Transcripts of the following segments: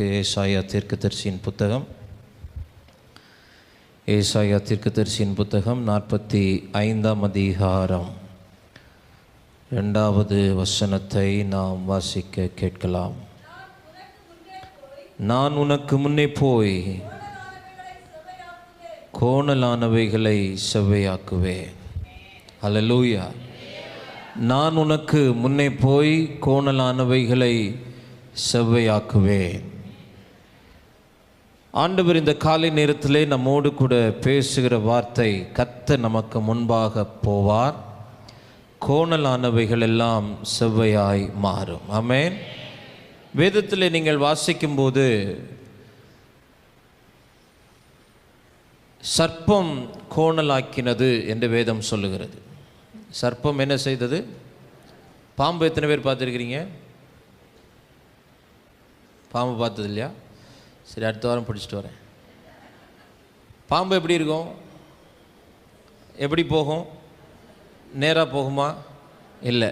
ஏசாயா தீர்க்கதரிசியின் புத்தகம் 45ஆம் அதிகாரம் 2வது வசனத்தை நாம் வாசிக்க கேட்கலாம். நான் உனக்கு முன்னே போய் கோணலானவைகளை செவ்வையாக்குவேன். அல்லேலூயா. நான் உனக்கு முன்னே போய் கோணலானவைகளை செவ்வையாக்குவேன். ஆண்டவர் இந்த காலை நேரத்திலே நம்மோடு கூட பேசுகிற வார்த்தை, கர்த்தர் நமக்கு முன்பாக போவார், கோணலானவைகள் எல்லாம் செவ்வையாய் மாறும். ஆமென். வேதத்திலே நீங்கள் வாசிக்கும்போது சர்ப்பம் கோணலாக்கினது என்று வேதம் சொல்லுகிறது. சர்ப்பம் என்ன செய்தது? பாம்பு எத்தனை பேர் பார்த்துருக்கிறீங்க? பாம்பு பார்த்தது இல்லையா? சரி, அடுத்த வாரம் பிடிச்சிட்டு வரேன். பாம்பு எப்படி இருக்கும்? எப்படி போகும்? நேராக போகுமா? இல்லை,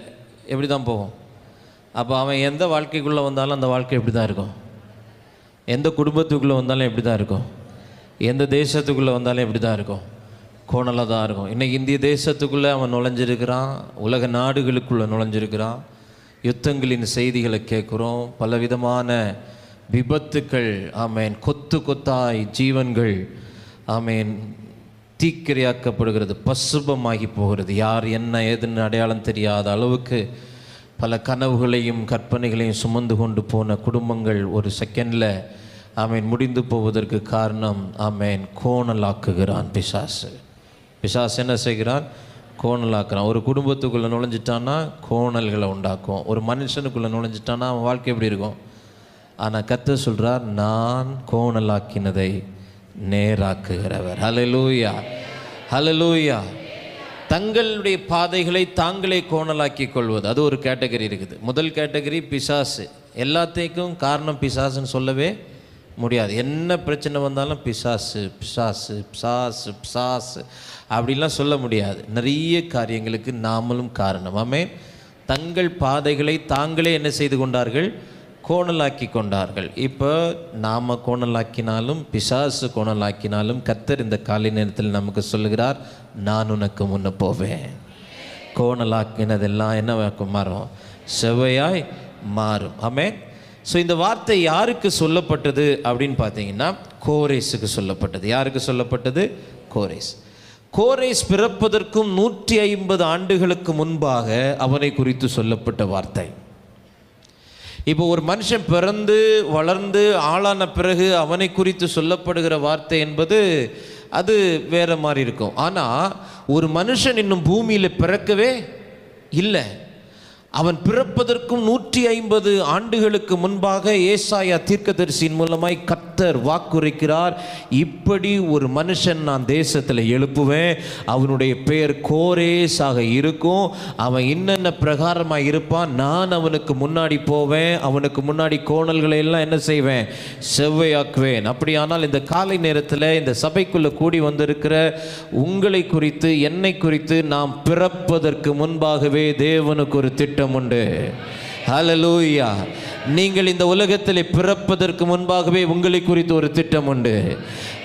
எப்படி தான் போகும். அப்போ அவன் எந்த வாழ்க்கைக்குள்ளே வந்தாலும் அந்த வாழ்க்கை எப்படி தான் இருக்கும். எந்த குடும்பத்துக்குள்ளே வந்தாலும் எப்படி தான் இருக்கும். எந்த தேசத்துக்குள்ளே வந்தாலும் எப்படி தான் இருக்கும். கோணலாக தான் இருக்கும். இன்றைக்கி இந்திய தேசத்துக்குள்ளே அவன் நுழைஞ்சிருக்கிறான், உலக நாடுகளுக்குள்ளே நுழைஞ்சிருக்கிறான். யுத்தங்களின் செய்திகளை கேட்குறோம், பலவிதமான விபத்துக்கள். ஆமேன். கொத்து கொத்தாய் ஜீவன்கள் ஆமேன் தீக்கிரையாக்கப்படுகிறது, பசுபமாகி போகிறது. யார் என்ன ஏதுன்னு அடையாளம் தெரியாத அளவுக்கு பல கனவுகளையும் கற்பனைகளையும் சுமந்து கொண்டு போன குடும்பங்கள் ஒரு செகண்டில் ஆமேன் முடிந்து போவதற்கு காரணம் ஆமேன் கோணலாக்குகிறான் பிசாசு. பிசாசு என்ன செய்கிறான்? கோணலாக்குறான். ஒரு குடும்பத்துக்குள்ளே நுழைஞ்சிட்டான்னா கோணல்களை உண்டாக்கும். ஒரு மனுஷனுக்குள்ளே நுழைஞ்சிட்டான்னா அவன் வாழ்க்கை எப்படி இருக்கும்? ஆனால் கர்த்தர் சொல்கிறார், நான் கோணலாக்கினதை நேராக்குகிறவர். ஹல்லேலூயா, ஹல்லேலூயா. தங்களுடைய பாதைகளை தாங்களே கோணலாக்கி கொள்வது, அது ஒரு கேட்டகரி இருக்குது. முதல் கேட்டகரி பிசாசு. எல்லாத்தையும் காரணம் பிசாசுன்னு சொல்லவே முடியாது. என்ன பிரச்சனை வந்தாலும் பிசாசு பிசாசு பிசாசு பிசாசு அப்படிலாம் சொல்ல முடியாது. நிறைய காரியங்களுக்கு நாமளும் காரணம். ஆமென். தங்கள் பாதைகளை தாங்களே என்ன செய்து கொண்டார்கள்? கோணலாக்கி கொண்டார்கள். இப்போ நாம் கோணலாக்கினாலும் பிசாசு கோணலாக்கினாலும் கர்த்தர் இந்த காலை நேரத்தில் நமக்கு சொல்லுகிறார், நான் உனக்கு முன்ன போவேன். கோணலாக்கினதெல்லாம் என்ன மாறும்? செவ்வையாய் மாறும். ஆமென். ஸோ இந்த வார்த்தை யாருக்கு சொல்லப்பட்டது அப்படின்னு பார்த்தீங்கன்னா கோரேஸுக்கு சொல்லப்பட்டது. யாருக்கு சொல்லப்பட்டது? கோரேஸ். கோரேஸ் பிறப்பதற்கும் 150 ஆண்டுகளுக்கு முன்பாக அவனை குறித்து சொல்லப்பட்ட வார்த்தை. இப்போ ஒரு மனுஷன் பிறந்து வளர்ந்து ஆளான பிறகு அவனை குறித்து சொல்லப்படுகிற வார்த்தை என்பது அது வேற மாதிரி இருக்கும். ஆனால் ஒரு மனுஷன் இன்னும் பூமியில் பிறக்கவே இல்லை. அவன் பிறப்பதற்கும் 150 ஆண்டுகளுக்கு முன்பாக ஏசாயா தீர்க்கதரிசியின் மூலமாய் கர்த்தர் வாக்குரைக்கிறார், இப்படி ஒரு மனுஷன் நான் தேசத்தில் எழுப்புவேன், அவனுடைய பெயர் கோரேஸாக இருக்கும், அவன் என்னென்ன பிரகாரமாக இருப்பான், நான் அவனுக்கு முன்னாடி போவேன், அவனுக்கு முன்னாடி கோணல்களை எல்லாம் என்ன செய்வேன்? செவ்வையாக்குவேன். அப்படியானால் இந்த காலை நேரத்தில் இந்த சபைக்குள்ளே கூடி வந்திருக்கிற உங்களை குறித்து என்னை குறித்து நாம் பிறப்பதற்கு முன்பாகவே தேவனுக்கு ஒரு திட்டம் உண்டு. ஹல்லேலூயா. நீங்கள் இந்த உலகத்திலே பிறப்பதற்கு முன்பாகவே உங்களை குறித்து ஒரு திட்டம் உண்டு.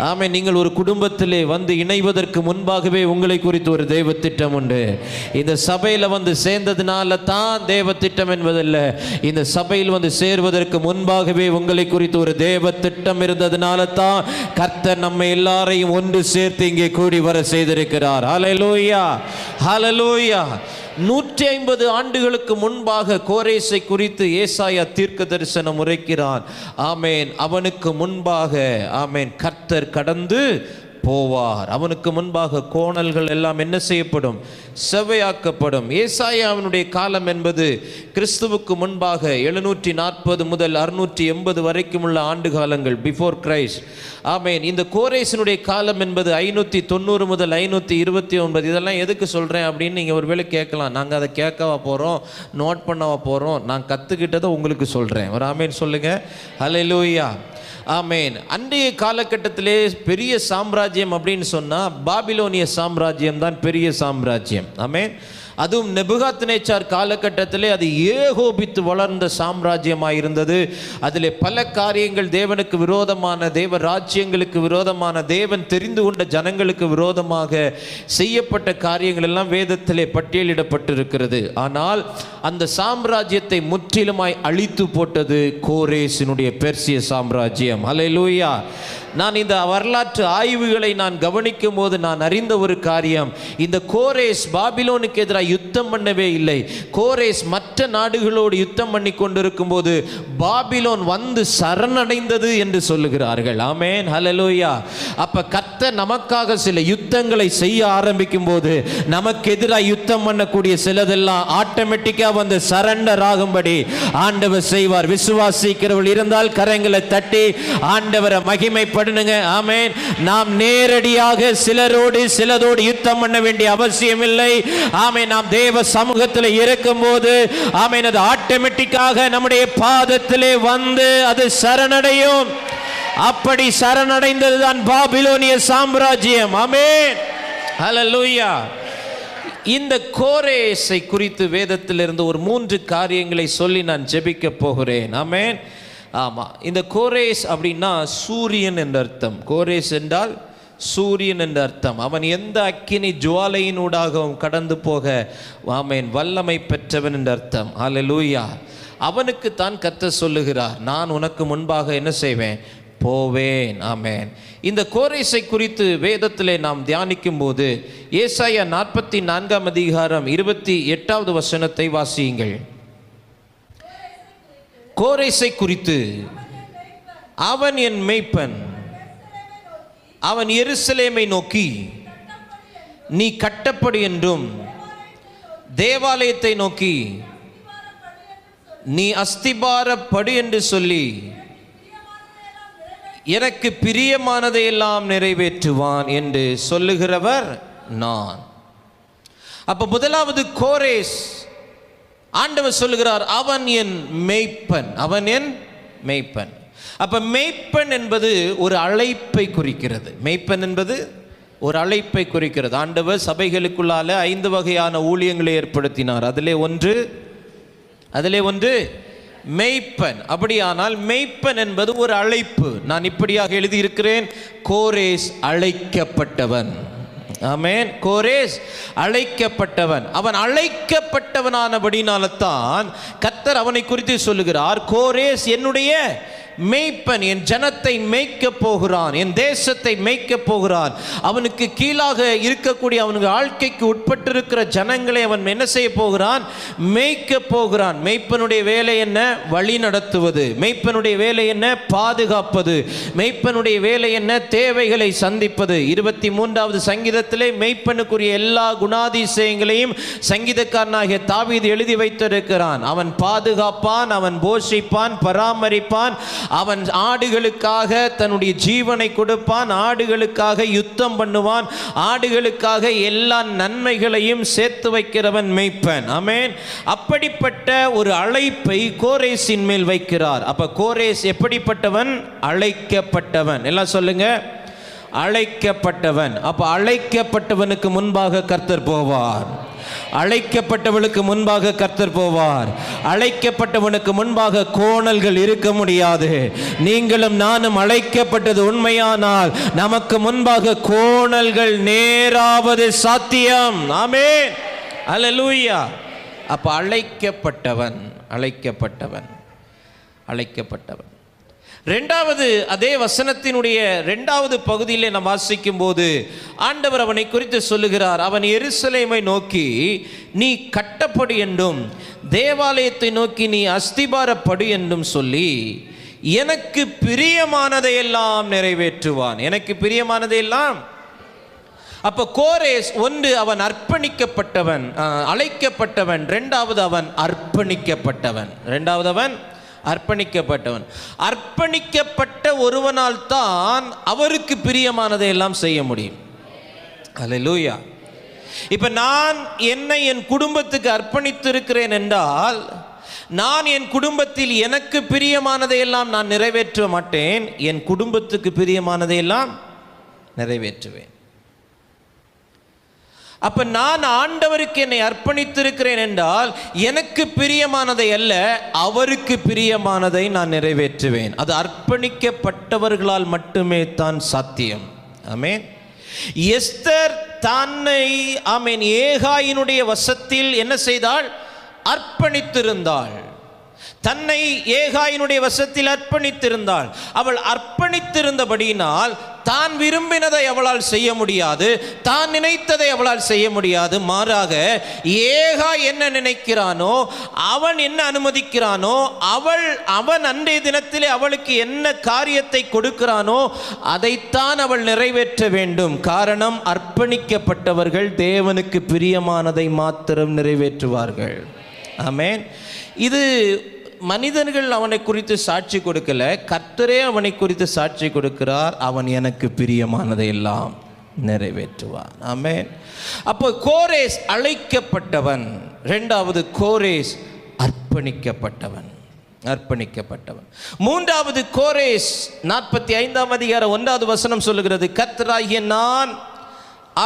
ஆமென். நீங்கள் ஒரு குடும்பத்திலே வந்து இணைவதற்கு முன்பாகவே உங்களை குறித்து ஒரு தெய்வ திட்டம் உண்டு. இந்த சபையில் வந்து சேர்ந்ததுனால தான் தெய்வ திட்டம் என்பதில்ல. இந்த சபையில் வந்து சேர்வதற்கு முன்பாகவே உங்களை குறித்து ஒரு தெய்வ திட்டம் இருந்ததுனால தான் கர்த்தர் நம்ம எல்லாரையும் ஒன்று சேர்த்து இங்கே கூடி வர செய்திருக்கிறார். ஹல்லேலூயா, ஹல்லேலூயா. 150 ஆண்டுகளுக்கு முன்பாக கோரேஸை குறித்து ஏசாயா தீர்க்க தரிசனம் உரைக்கிறான். ஆமேன். அவனுக்கு முன்பாக ஆமேன் கர்த்தர் கடந்து போவார். அவனுக்கு முன்பாக கோணல்கள் எல்லாம் என்ன செய்யப்படும்? செவ்வையாக்கப்படும். ஏசாயாவினுடைய காலம் என்பது கிறிஸ்துவுக்கு முன்பாக 740 முதல் 680 வரைக்கும் உள்ள ஆண்டு காலங்கள், பிஃபோர் கிரைஸ்ட். ஆமேன். இந்த கோரேஸினுடைய காலம் என்பது 590 முதல் 529. இதெல்லாம் எதுக்கு சொல்கிறேன் அப்படின்னு நீங்கள் ஒருவேளை கேட்கலாம். நாங்கள் அதை கேட்கவா போகிறோம், நோட் பண்ணவா போகிறோம்? நான் கற்றுக்கிட்டதை உங்களுக்கு சொல்கிறேன். ஒரு ஆமேன் சொல்லுங்கள். ஹல்லேலூயா, ஆமேன். அன்றைய காலகட்டத்திலே பெரிய சாம்ராஜ்யம் அப்படின்னு சொன்னால் பாபிலோனிய சாம்ராஜ்யம் தான் பெரிய சாம்ராஜ்யம். ஆமேன். அதுவும் நெபுகாத்நேச்சார் காலகட்டத்திலே அது ஏகோபித்து வளர்ந்த சாம்ராஜ்யமாக இருந்தது. அதில் பல காரியங்கள் தேவனுக்கு விரோதமான, தேவ ராஜ்யங்களுக்கு விரோதமான, தேவன் தெரிந்து கொண்ட ஜனங்களுக்கு விரோதமாக செய்யப்பட்ட காரியங்கள் எல்லாம் வேதத்திலே பட்டியலிடப்பட்டிருக்கிறது. ஆனால் அந்த சாம்ராஜ்யத்தை முற்றிலுமாய் அழித்து போட்டது கோரேசினுடைய பெர்சிய சாம்ராஜ்யம். ஹல்லேலூயா. நான் இந்த வரலாற்று ஆய்வுகளை நான் கவனிக்கும் போது நான் அறிந்த ஒரு காரியம், இந்த கோரேஸ் பாபிலோனுக்கு எதிராக யுத்தம் பண்ணவே இல்லை. கோரேஸ் மற்ற நாடுகளோடு யுத்தம் பண்ணி கொண்டிருக்கும் போது பாபிலோன் வந்து சரணடைந்தது என்று சொல்லுகிறார்கள். ஆமென், ஹல்லேலூயா. அப்ப கர்த்தர் நமக்காக சில யுத்தங்களை செய்ய ஆரம்பிக்கும் போது நமக்கு எதிராக யுத்தம் பண்ணக்கூடிய சிலதெல்லாம் ஆட்டோமேட்டிக்கா வந்து சரண்டர் ஆகும்படி ஆண்டவர் செய்வார். விசுவாசிக்கிறவர்கள் இருந்தால் கரங்களை தட்டி ஆண்டவரை மகிமைப்படுத்துங்க. ஆமென். நாம் நேரடியாக சிலதோடு யுத்தம் பண்ண வேண்டிய அவசியம் இல்லை. ஆமென். நாம் தேவ சமூகத்தில் இருக்கும்போது ஆமென், அது ஆட்டோமேட்டிக்காக நம்முடைய பாதத்திலே வந்து அது சரணடையும். அப்படி சரணடைந்ததுதான் பாபிலோனிய சாம்ராஜ்யம். ஆமென், ஹல்லேலூயா. இந்த கோரேசை குறித்து வேதத்திலிருந்து ஒரு 3 காரியங்களை சொல்லி நான் ஜெபிக்க போகிறேன். ஆமென். ஆமாம், இந்த கோரேஸ் அப்படின்னா சூரியன் என்ற அர்த்தம். கோரேஸ் என்றால் சூரியன் என்ற அர்த்தம். அவன் எந்த அக்கினி ஜுவாலையினூடாகவும் கடந்து போக ஆமென் வல்லமை பெற்றவன் என்ற அர்த்தம். ஹல்லேலூயா. அவனுக்கு தான் கர்த்தர் சொல்லுகிறார், நான் உனக்கு முன்பாக என்ன செய்வேன், போவேன். ஆமென். இந்த கோரேசை குறித்து வேதத்திலே நாம் தியானிக்கும் போது ஏசாயா 44 அதிகாரம் 28வது வசனத்தை வாசியுங்கள். கோரேசை குறித்து, அவன் என் மேய்ப்பன், அவன் எருசலேமை நோக்கி நீ கட்டப்படு என்றும், தேவாலயத்தை நோக்கி நீ அஸ்திபாரப்படு என்று சொல்லி எனக்கு பிரியமானதையெல்லாம் நிறைவேற்றுவான் என்று சொல்லுகிறவர் நான். அப்ப முதலாவது கோரேஸ், ஆண்டவர் சொல்லுகிறார் அவன் என் மேய்ப்பன், அவன் என் மேய்ப்பன். அப்ப மேய்ப்பன் என்பது ஒரு அழைப்பை குறிக்கிறது. மேய்ப்பன் என்பது ஒரு அழைப்பை குறிக்கிறது. ஆண்டவர் சபைகளுக்குள்ளால 5 வகையான ஊழியங்களை ஏற்படுத்தினார். அதிலே ஒன்று மேய்ப்பன். அப்படியானால் மேய்ப்பன் என்பது ஒரு அழைப்பு. நான் இப்படியாக எழுதியிருக்கிறேன், கோரேஸ் அழைக்கப்பட்டவன். ஆமென். கோரேஸ் அழைக்கப்பட்டவன். அவன் அழைக்கப்பட்டவனானபடினால்தான் கர்த்தர் அவனை குறித்து சொல்லுகிறார், கோரேஸ் என்னுடைய மேய்ப்பன், என் ஜனத்தை மேய்க்க போகிறான், என் தேசத்தை மேய்க்க போகிறான். அவனுக்கு கீழாக இருக்கக்கூடிய அவனுக்கு வாழ்க்கைக்கு உட்பட்டிருக்கிற ஜனங்களை அவன் என்ன செய்ய போகிறான், மேய்க்க போகிறான். மேய்ப்பனுடைய வேலை என்ன, வழி நடத்துவது. மேய்ப்பனுடைய வேலை என்ன, பாதுகாப்பது. மேய்ப்பனுடைய வேலை என்ன, தேவைகளை சந்திப்பது. 23வது சங்கீதத்திலே மேய்ப்பனுக்குரிய எல்லா குணாதிசயங்களையும் சங்கீதக்காரனாகிய தாவீது எழுதி வைத்திருக்கிறான். அவன் பாதுகாப்பான், அவன் போஷிப்பான், பராமரிப்பான். அவன் ஆடுகளுக்காக தன்னுடைய ஜீவனை கொடுப்பான், ஆடுகளுக்காக யுத்தம் பண்ணுவான், ஆடுகளுக்காக எல்லா நன்மைகளையும் சேர்த்து வைக்கிறவன் மேய்ப்பன். ஆமென். அப்படிப்பட்ட ஒரு அழைப்பை கோரேசின் மேல் வைக்கிறார். அப்ப கோரேஸ் எப்படிப்பட்டவன், அழைக்கப்பட்டவன். எல்லாம் சொல்லுங்க, அழைக்கப்பட்டவன். அப்ப அழைக்கப்பட்டவனுக்கு முன்பாக கர்த்தர் போவார். அழைக்கப்பட்டவனுக்கு முன்பாக கர்த்தர் போவார். அழைக்கப்பட்டவனுக்கு முன்பாக கோணல்கள் இருக்க முடியாது. நீங்களும் நானும் அழைக்கப்பட்டது உண்மையானால் நமக்கு முன்பாக கோணல்கள் நேராவது சாத்தியம். ஆமென், அல்லேலூயா. அப்ப அழைக்கப்பட்டவன். ரெண்டாவது, அதே வசனத்தினுடைய 2வது பகுதியிலே நாம் வாசிக்கும் போது ஆண்டவர் அவனை குறித்து சொல்லுகிறார், அவன் எருசலேமை நோக்கி நீ கட்டப்படு என்றும், தேவாலயத்தை நோக்கி நீ அஸ்திபாரப்படு என்றும் சொல்லி எனக்கு பிரியமானதையெல்லாம் நிறைவேற்றுவான். எனக்கு பிரியமானதையெல்லாம். அப்ப கோரேஸ், ஒன்று அவன் அர்ப்பணிக்கப்பட்டவன், அழைக்கப்பட்டவன். இரண்டாவது அவன் அர்ப்பணிக்கப்பட்டவன். அர்ப்பணிக்கப்பட்ட ஒருவனால் தான் அவருக்கு பிரியமானதை எல்லாம் செய்ய முடியும். அல்லேலூயா. இப்ப நான் என்னை என் குடும்பத்துக்கு அர்ப்பணித்திருக்கிறேன் என்றால், நான் என் குடும்பத்தில் எனக்கு பிரியமானதை எல்லாம் நான் நிறைவேற்ற மாட்டேன், என் குடும்பத்துக்கு பிரியமானதை எல்லாம் நிறைவேற்றுவேன். அப்ப நான் ஆண்டவருக்கு என்னை அர்ப்பணித்திருக்கிறேன் என்றால் எனக்கு பிரியமானதை அல்ல, அவருக்கு பிரியமானதை நான் நிறைவேற்றுவேன். அது அர்ப்பணிக்கப்பட்டவர்களால் மட்டுமே தான் சாத்தியம். ஆமென். எஸ்தர் தன்னை ஏகாயினுடைய வசத்தில் என்ன செய்தாள்? அர்ப்பணித்திருந்தாள். தன்னை ஏகாயினுடைய வசத்தில் அர்ப்பணித்திருந்தாள். அவள் அர்ப்பணித்திருந்தபடியினால் தான் விரும்பினதை அவளால் செய்ய முடியாது, தான் நினைத்ததை அவளால் செய்ய முடியாது. மாறாக ஏகா என்ன நினைக்கிறானோ, அவன் என்ன அனுமதிக்கிறானோ, அவன் அன்றைய தினத்திலே அவளுக்கு என்ன காரியத்தை கொடுக்கிறானோ அதைத்தான் அவள் நிறைவேற்ற வேண்டும். காரணம், அர்ப்பணிக்கப்பட்டவர்கள் தேவனுக்கு பிரியமானதை மாத்திரம் நிறைவேற்றுவார்கள். ஆமென். இது மனிதர்கள் அவனை குறித்து சாட்சி கொடுக்கல, கர்த்தரே அவனை குறித்து சாட்சி கொடுக்கிறார். அவன் எனக்கு பிரியமானதை எல்லாம் நிறைவேற்றுவான். ஆமென். அப்போ கோரேஸ் அழைக்கப்பட்டவன், இரண்டாவது கோரேஸ் அர்ப்பணிக்கப்பட்டவன். மூன்றாவது கோரேஸ் 45ஆம் அதிகாரம் 1வது வசனம் சொல்லுகிறது, கர்த்தராகிய நான்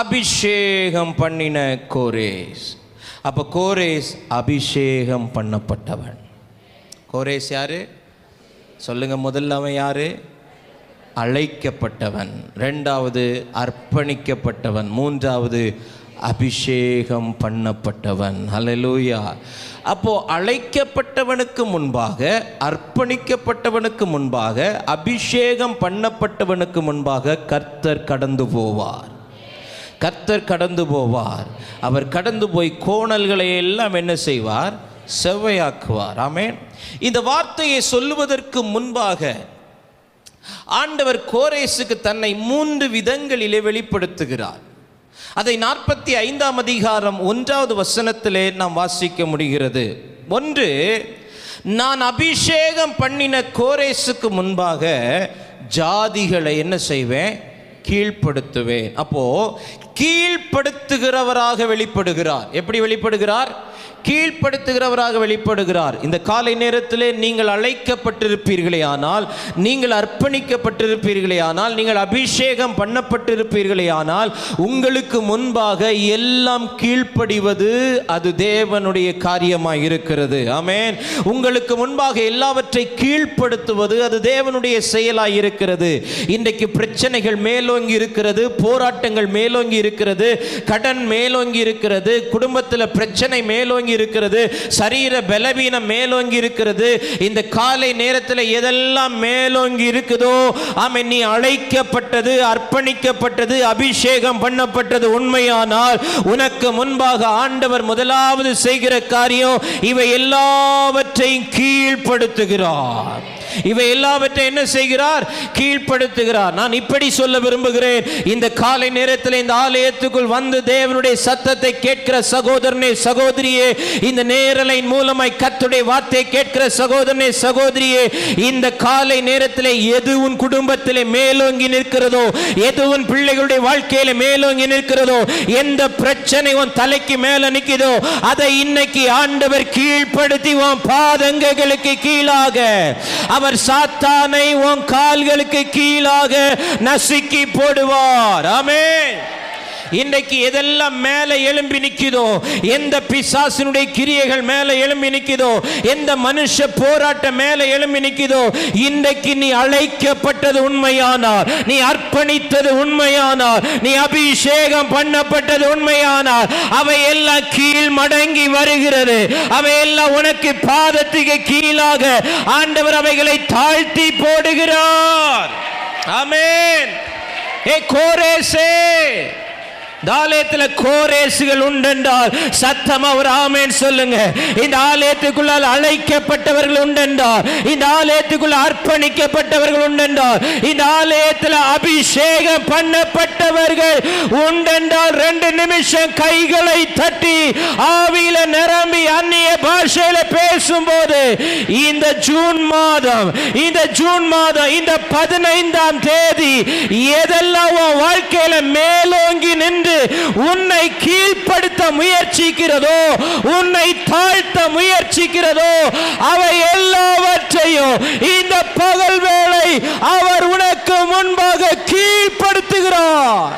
அபிஷேகம் பண்ணின கோரேஸ். அப்போ கோரேஸ் அபிஷேகம் பண்ணப்பட்டவன். கோரேஸ் யாரு சொல்லுங்க? முதல்ல அவன் யாரு? அழைக்கப்பட்டவன், இரண்டாவது அர்ப்பணிக்கப்பட்டவன், மூன்றாவது அபிஷேகம் பண்ணப்பட்டவன். ஹல்லேலூயா. அப்போ அழைக்கப்பட்டவனுக்கு முன்பாக, அர்ப்பணிக்கப்பட்டவனுக்கு முன்பாக, அபிஷேகம் பண்ணப்பட்டவனுக்கு முன்பாக கர்த்தர் கடந்து போவார். கர்த்தர் கடந்து போவார். அவர் கடந்து போய் கோணல்களை எல்லாம் என்ன செய்வார்? செவ்வையாக்குவார். ஆமென். இந்த வார்த்தையை சொல்லுவதற்கு முன்பாக ஆண்டவர் கோரேசுக்கு தன்னை 3 விதங்களிலே வெளிப்படுத்துகிறார். அதை 45ஆம் அதிகாரம் 1வது வசனத்திலே நாம் வாசிக்க முடிகிறது. ஒன்று, நான் அபிஷேகம் பண்ணின கோரேசுக்கு முன்பாக ஜாதிகளை என்ன செய்வேன்? கீழ்ப்படுத்துவேன். அப்போ கீழ்ப்படுத்துகிறவராக வெளிப்படுகிறார். எப்படி வெளிப்படுகிறார்? கீழ்ப்படுத்துகிறவராக வெளிப்படுகிறார். இந்த காலை நேரத்திலே நீங்கள் அழைக்கப்பட்டிருப்பீர்களே ஆனால், நீங்கள் அர்ப்பணிக்கப்பட்டிருப்பீர்களே ஆனால், நீங்கள் அபிஷேகம் பண்ணப்பட்டிருப்பீர்களே ஆனால், உங்களுக்கு முன்பாக எல்லாம் கீழ்ப்படிவது அது தேவனுடைய காரியமாய் இருக்கிறது. ஆமென். உங்களுக்கு முன்பாக எல்லாவற்றை கீழ்ப்படுத்துவது அது தேவனுடைய செயலாய் இருக்கிறது. இன்றைக்கு பிரச்சனைகள் மேலோங்கி இருக்கிறது, போராட்டங்கள் மேலோங்கி இருக்கிறது, கடன் மேலோங்கி இருக்கிறது, குடும்பத்தில் பிரச்சனை மேலோங்கி இருக்கிறது, சரீர பலவீனம் மேலோங்கி இருக்கிறது. இந்த காலை நேரத்தில் எதெல்லாம் மேலோங்கி இருக்குதோ, ஆமென், நீ அழைக்கப்பட்டது, அர்ப்பணிக்கப்பட்டது, அபிஷேகம் பண்ணப்பட்டது உண்மையானால் உனக்கு முன்பாக ஆண்டவர் முதலாவது செய்கிற காரியம் இவை எல்லாவற்றையும் கீழ்ப்படுத்துகிறார். இவை எல்லாவற்றையும் என்ன செய்கிறார்? கீழ்ப்படுத்துகிறார். நான் இப்படி சொல்ல விரும்புகிறேன், இந்த காலை நேரத்தில் இந்த ஆலயத்துக்குள் வந்து தேவனுடைய சத்தத்தை கேட்கிற சகோதரனே, சகோதரியே, இந்த நேரலையின் மூலமாய் கர்த்தருடைய வார்த்தையை கேட்கிற சகோதரனே, சகோதரியே, இந்த காலை நேரத்தில் எது உன் குடும்பத்திலே மேலோங்கி நிற்கிறதோ, எது உன் பிள்ளைகளுடைய வாழ்க்கையில மேலோங்கி நிற்கிறதோ, எந்த பிரச்சனை உன் தலைக்கு மேல நிற்கிறதோ, அதை இன்னைக்கு ஆண்டவர் கீழ்ப்படுத்தி உன் பாதங்களுக்கு கீழாக அவர் சாத்தானை உன் கால்களுக்கு கீழாக நசுக்கி போடுவார். ஆமென். இன்றைக்கு எதெல்லாம் மேலே எழும்பி நிற்குதோ, எந்த பிசாசினுடைய கிரியைகள் மேலே எழும்பி நிற்குதோ, எந்த மனுஷ போராட்டம் மேலே எழும்பி நிற்குதோ, இன்றைக்கு நீ அழைக்கப்பட்டது உண்மையானார், நீ அர்ப்பணித்தது உண்மையானார், நீ அபிஷேகம் பண்ணப்பட்டது உண்மையானார், அவை எல்லாம் கீழ் மடங்கி வருகிறது. அவை எல்லாம் உனக்கு பாதத்துக்கு கீழாக ஆண்டவர் அவைகளை தாழ்த்தி போடுகிறார். ஆமென். ஏ கோரேசே, ஆலயத்தில் கோரேசுகள் உண்டென்றால் சத்தமா ஒரு ஆமென் சொல்லுங்க. இந்த ஆலயத்துக்குள்ளால் அழைக்கப்பட்டவர்கள் உண்டென்றால், இந்த ஆலயத்துக்குள்ள அர்ப்பணிக்கப்பட்டவர்கள் உண்டென்றால், இந்த ஆலயத்தில் அபிஷேகம் பண்ணப்பட்டவர்கள் உண்டென்றால் 2 நிமிஷம் கைகளை தட்டி ஆவியில நிரம்பி அந்நிய பாஷையில பேசும்போது இந்த ஜூன் மாதம் இந்த 15ஆம் தேதி எதெல்லாம் உன் வாழ்க்கையில மேலோங்கி நின்று உன்னை கீழ்ப்படுத்த முயற்சிக்கிறதோ, உன்னை தாழ்த்த முயற்சிக்கிறதோ, அவை எல்லாவற்றையும் இந்த பகல் வேளை அவர் உனக்கு முன்பாக கீழ்ப்படுத்துகிறார்.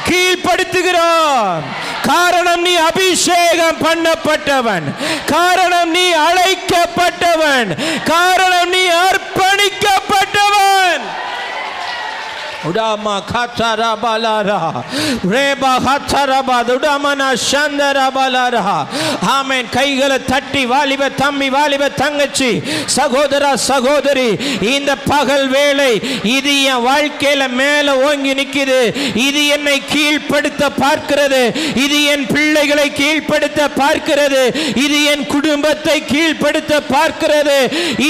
கீழ்ப்படுத்துகிறார். காரணம் நீ அபிஷேகம் பண்ணப்பட்டவன், காரணம் நீ அழைக்கப்பட்டவன், காரணம் நீ அர்ப்பணிக்கப்பட்டவன். உடாமா காச்சாரா பாலாரா ரேபா ஹாச்சாரா பாதுடாமனா சந்தரா பாலாரா. ஆமென். கைகளை தட்டி வாலிப தம்பி, வாலிப தங்கச்சி, சகோதரா சகோதரி, இந்த பகல் வேளை இது என் வாழ்க்கையில மேல ஓங்கி நிக்குது. இது என்னை கீழ்ப்படுத்த பார்க்கிறது. இது என் பிள்ளைகளை கீழ்ப்படுத்த பார்க்கிறது. இது என் குடும்பத்தை கீழ்ப்படுத்த பார்க்கிறது.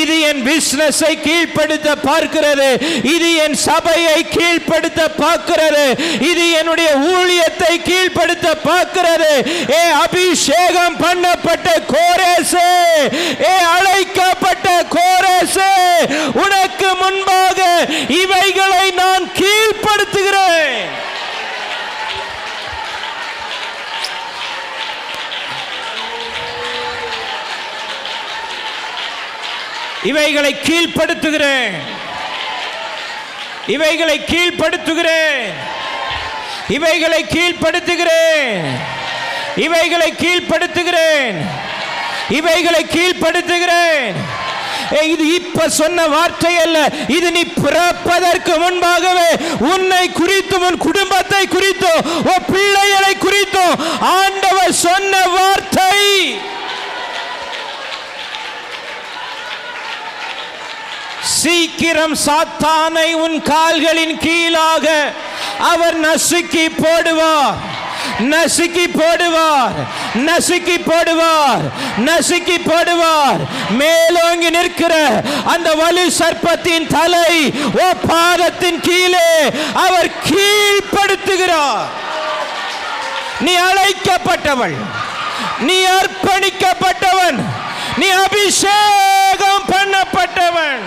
இது என் பிசினஸை கீழ்ப்படுத்த பார்க்கிறது. இது என் சபையை கீழ்ப்படுத்த பார்க்கிறது. இது என்னுடைய ஊழியத்தை கீழ்ப்படுத்த பார்க்கிறது. ஏ அபிஷேகம் பண்ணப்பட்ட கோரேசே, ஏ அழைக்கப்பட்ட கோரேசே, உனக்கு முன்பாக இவைகளை நான் கீழ்ப்படுத்துகிறேன். இவைகளை கீழ்ப்படுத்துகிறேன். இவைகளை கீழ்ப்படுத்துகிறேன். இவைகளை கீழ்ப்படுத்துகிறேன். இவைகளை கீழ்ப்படுத்துகிறேன். இவைகளை கீழ்ப்படுத்துகிறேன். இது இப்ப சொன்ன வார்த்தை அல்ல. இது நீ பிறப்பதற்கு முன்பாகவே உன்னை குறித்தும் உன் குடும்பத்தை குறித்தும் உன் பிள்ளைகளை குறித்தும் ஆண்டவர் சொன்ன வார்த்தை. சீக்கிரம் சாத்தானை உன் கால்களின் கீழாக அவர் நசுக்கி போடுவார், நசுக்கி போடுவார், நசுக்கி போடுவார், நசுக்கி போடுவார். மேலோங்கி நிற்கிற அந்த வலு சர்ப்பத்தின் தலை ஓ பாதத்தின் கீழே அவர் கீழ்ப்படுத்துகிறார். நீ அழைக்கப்பட்டவள், நீ அர்ப்பணிக்கப்பட்டவன், நீ அபிஷேகம் பண்ணப்பட்டவன்.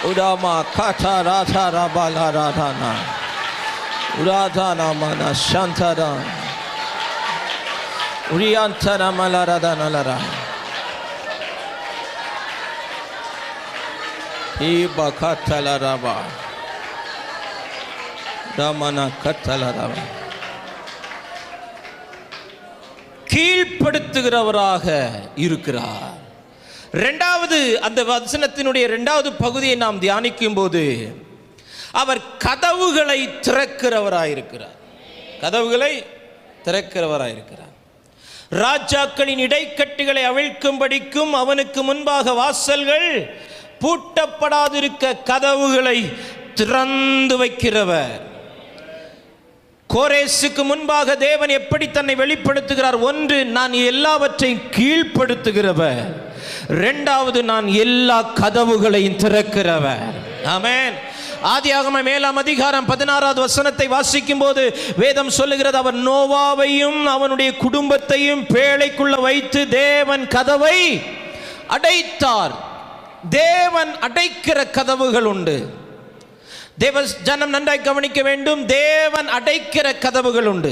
உடாமா காட்டா ராதா ராபாலா ராதானா உராதானா மனா சாந்தரா உரியாந்தரா மலராதானலரா ஈபா காத்தலராபா தாமனா கத்தலராபா. கீழ்ப்படுத்துகிறவராக இருக்கிறார். இரண்டாவது, அந்த வசனத்தினுடைய இரண்டாவது பகுதியை நாம் தியானிக்கும் போது அவர் கதவுகளை திறக்கிறவராயிருக்கிறார். கதவுகளை திறக்கிறவராயிருக்கிறார். ராஜாக்களின் இடைக்கட்டுகளை அவிழ்க்கும்படிக்கும் அவனுக்கு முன்பாக வாசல்கள் பூட்டப்படாதிருக்க கதவுகளை திறந்து வைக்கிறவர். கோரேசுக்கு முன்பாக தேவன் எப்படி தன்னை வெளிப்படுத்துகிறார்? ஒன்று, நான் எல்லாவற்றையும் கீழ்ப்படுத்துகிறவர். இரண்டாவது, நான் எல்லா கதவுகளையும் திறக்கிறவர். ஆமென். ஆதியாகமம் 7ஆம் அதிகாரம் 16வது வசனத்தை வாசிக்கும் போது வேதம் சொல்லுகிறது, அவர் நோவாவையும் அவனுடைய குடும்பத்தையும் பேழைக்குள்ள வைத்து தேவன் கதவை அடைத்தார். தேவன் அடைக்கிற கதவுகள் உண்டு. தேவ ஜனம் நன்றாய் கவனிக்க வேண்டும். தேவன் அடைக்கிற கதவுகள் உண்டு.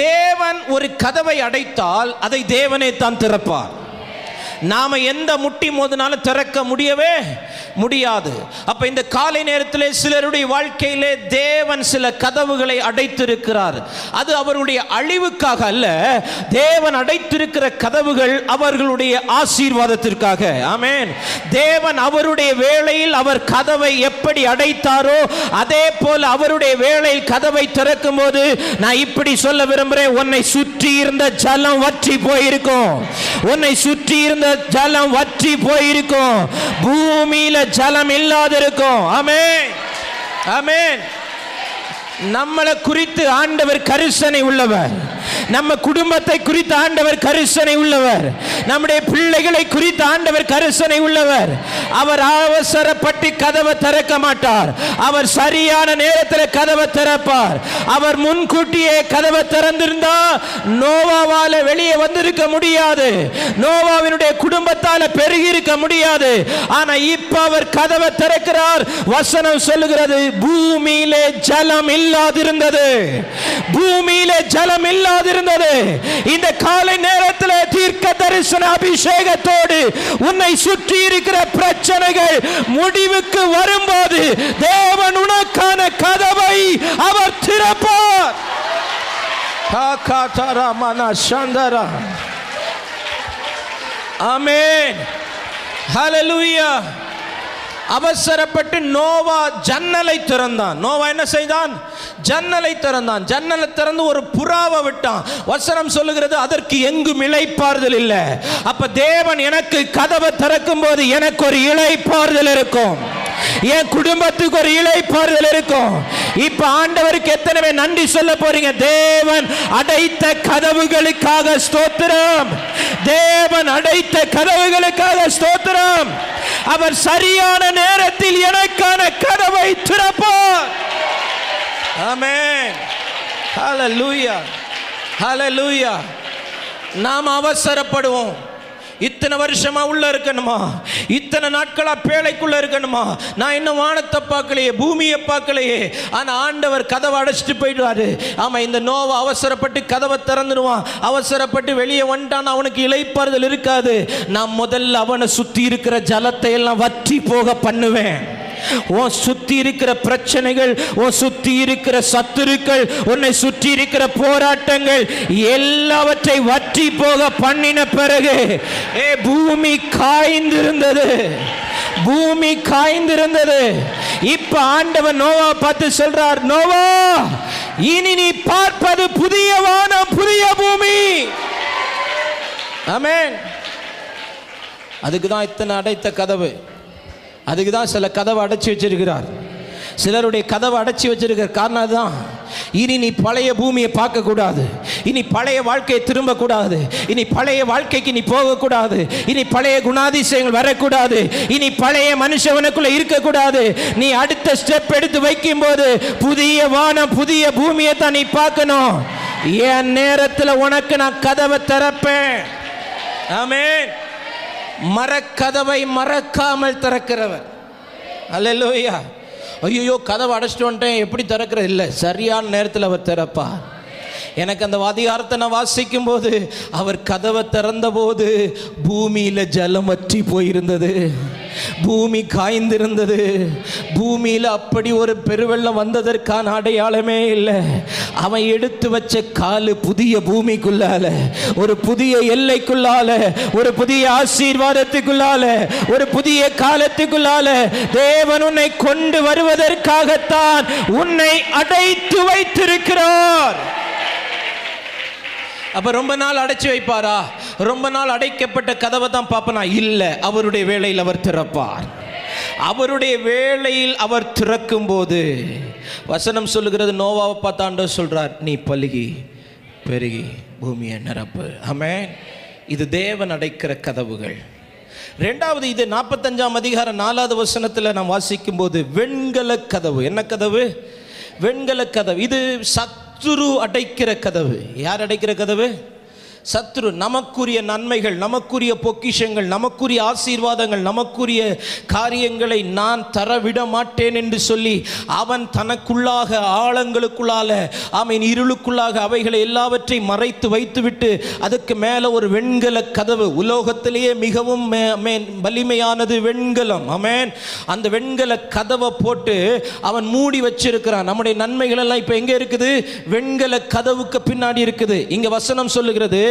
தேவன் ஒரு கதவை அடைத்தால் அதை தேவனே தான் திறப்பார். நாம எந்த முட்டி மோதினாலும் திறக்க முடியவே முடியாது. அப்ப இந்த காலை நேரத்திலே சிலருடைய வாழ்க்கையிலே தேவன் சில கதவுகளை அடைத்திருக்கிறார். அது அவருடைய அழிவுக்காக அல்ல. தேவன் அடைத்திருக்கிற கதவுகள் அவர்களுடைய ஆசீர்வாதத்திற்காக. ஆமென். தேவன் அவருடைய வேளையில் அவர் கதவை எப்படி அடைத்தாரோ அதே போல அவருடைய வேளையில் கதவை திறக்கும் போது நான் இப்படி சொல்ல விரும்புகிறேன், உன்னை சுற்றி இருந்த ஜலம் வற்றி போயிருக்கும். உன்னை சுற்றி இருந்த ஜலம் வற்றி போயிருக்கும். பூமியில ஜலம் இல்லாதிருக்கும். ஆமென், ஆமென். நம்மளை குறித்து ஆண்டவர் கரிசனை உள்ளவர். நம்ம குடும்பத்தை குறித்து ஆண்டவர் கரிசனை உள்ளவர். நம்முடைய பிள்ளைகளை குறித்து ஆண்டவர் கரிசனை உள்ளவர். அவர் அவசரப்பட்டு கதவை திறக்க மாட்டார். அவர் சரியான நேரத்தில் கதவை திறப்பார். அவர் முன்கூட்டியே கதவை திறந்திருந்தா நோவாவால வெளியே வந்திருக்க முடியாது. நோவாவினுடைய குடும்பத்தால பெருகி இருக்க முடியாது. ஆனா இப்ப அவர் கதவை திறக்கிறார். வசனம் சொல்லுகிறது, பூமியிலே ஜலம் இல்லாதிருந்தது. பூமியிலே ஜலம் இல்லாதிருந்தது. இருந்தது. இந்த காலை நேரத்தில் தீர்க்க தரிசன அபிஷேகத்தோடு உன்னை சுற்றி இருக்கிற பிரச்சனைகள் முடிவுக்கு வரும்போது தேவன் உனக்கான கதவை அவர் திறப்பார். ஆமென். ஹல்லேலூயா. அவசரப்பட்டு நோவா ஜன்னலை திறந்தான். நோவா என்ன செய்தான்? ஜன்னலை திறந்தான். ஜன்னலை திறந்து ஒரு புறாவை விட்டான். வசனம் சொல்லுகிறது அதற்கு எங்கும் இளைப்பாறுதல் இல்லை. அப்ப தேவன் எனக்கு கதவை திறக்கும் போது எனக்கு ஒரு இளைப்பாறுதல் இருக்கும், என் குடும்பத்துக்கு ஒரு இளைப்பாறுதல் இருக்கும். இப்ப ஆண்டவருக்கு எத்தனை பேர் நன்றி சொல்ல போறீங்க? தேவன் அடைத்த கதவுகளுக்காக ஸ்தோத்திரம். தேவன் அடைத்த கதவுகளுக்காக ஸ்தோத்திரம். அவர் சரியான நேரத்தில் எனக்கான கதவை திறப்பார். ஆமென். ஹல்லேலூயா. ஹல்லேலூயா. நாம் அவசரப்படுவோம். இத்தனை வருஷமா உள்ள இருக்கணுமா, இத்தனை நாட்களா பேழைக்குள்ள இருக்கணுமா, நான் இன்னும் வானத்தை பார்க்கலையே, பூமியை பார்க்கலையே. ஆனா ஆண்டவர் கதவை அடைச்சிட்டு போயிடுவாரு. ஆமா, இந்த நோவா அவசரப்பட்டு கதவை திறந்துடுவான். அவசரப்பட்டு வெளியே வந்துட்டான், அவனுக்கு இளைப்பாறுதல் இருக்காது. நான் முதல்ல அவனை சுத்தி இருக்கிற ஜலத்தை எல்லாம் வற்றி போக பண்ணுவேன். உன் சுத்தி இருக்கிற பிரச்சனைகள், உன் சுத்தி இருக்கிற சத்துருக்கள், உன்னை சுற்றி இருக்கிற போராட்டங்கள் எல்லாவற்றை வற்றி போக பண்ணின பிறகு பூமி காய்ந்திருந்தது. பூமி காய்ந்திருந்தது. இப்ப ஆண்டவர் நோவா பார்த்து சொல்றார், நோவா, இனி நீ பார்ப்பது புதிய வானம், புதிய பூமி. ஆமென். அதுக்கு தான் இத்தனை அடைத்த கதவு. அதுக்கு தான் சில கதவை அடைச்சி வச்சிருக்கிறார். சிலருடைய கதவை அடைச்சி வச்சிருக்கிற காரணம் அதுதான். இனி நீ பழைய பூமியை பார்க்கக்கூடாது, இனி பழைய வாழ்க்கையை திரும்பக்கூடாது, இனி பழைய வாழ்க்கைக்கு நீ போகக்கூடாது, இனி பழைய குணாதிசயங்கள் வரக்கூடாது, இனி பழைய மனுஷவனுக்குள்ள இருக்கக்கூடாது. நீ அடுத்த ஸ்டெப் எடுத்து வைக்கும் போது புதிய வானம், புதிய பூமியை தான் நீ பார்க்கணும். என் நேரத்தில் உனக்கு நான் கதவை திறப்பேன். ஆமென். மரக்கதவை மறக்காமல் திறக்கிறவர். அல்லேலூயா. ஐயோ, கதவை அடைச்சிட்டு வந்துட்டேன், எப்படி திறக்கிறது? இல்லை, சரியான நேரத்தில் அவர் திறப்பார். எனக்கு அந்த அதிகாரத்தை நான் வாசிக்கும் போது, அவர் கதவை திறந்த போது பூமியில ஜலம் வற்றி போயிருந்தது, பூமி காய்ந்திருந்தது. பூமியில அப்படி ஒரு பெருவெள்ளம் வந்ததற்கான அடையாளமே இல்லை. அவன் எடுத்து வச்ச காலு புதிய பூமிக்குள்ளால, ஒரு புதிய எல்லைக்குள்ளால, ஒரு புதிய ஆசீர்வாதத்துக்குள்ளால, ஒரு புதிய காலத்துக்குள்ளால தேவன் உன்னை கொண்டு வருவதற்காகத்தான் உன்னை அடைத்து வைத்திருக்கிறார். அப்ப ரொம்ப நாள் அடைச்சி வைப்பாரா? ரொம்ப நாள் அடைக்கப்பட்ட கதவை தான் பார்ப்பனா? இல்லை, அவருடைய வேளையில் அவர் திறப்பார். அவருடைய வேளையில் அவர் திறக்கும் போது வசனம் சொல்லுகிறது, நோவாவை பார்த்து ஆண்டவர் சொல்றார், நீ பலுகி பெருகி பூமியை நிரப்பு. ஆமென். இது தேவன் அடைக்கிற கதவுகள். ரெண்டாவது, இது 45ஆம் அதிகாரம் 4வது வசனத்தில் நாம் வாசிக்கும் போது வெண்கல கதவு. என்ன கதவு? வெண்கல கதவு. இது சத்துரு அடைக்கிற கதவு. யார் அடைக்கிற கதவு? சத்துரு. நமக்குரிய நன்மைகள், நமக்குரிய பொக்கிஷங்கள், நமக்குரிய ஆசீர்வாதங்கள், நமக்குரிய காரியங்களை நான் தரவிட மாட்டேன் என்று சொல்லி அவன் தனக்குள்ளாக ஆழங்களுக்குள்ளால, அவன் இருளுக்குள்ளாக அவைகளை எல்லாவற்றையும் மறைத்து வைத்துவிட்டு அதுக்கு மேலே ஒரு வெண்கல கதவு. உலோகத்திலேயே மிகவும் வலிமையானது வெண்கலம். ஆமென். அந்த வெண்கல கதவை போட்டு அவன் மூடி வச்சிருக்கிறான். நம்முடைய நன்மைகள் எல்லாம் இப்ப எங்க இருக்குது? வெண்கல கதவுக்கு பின்னாடி இருக்குது. இங்க வசனம் சொல்லுகிறது,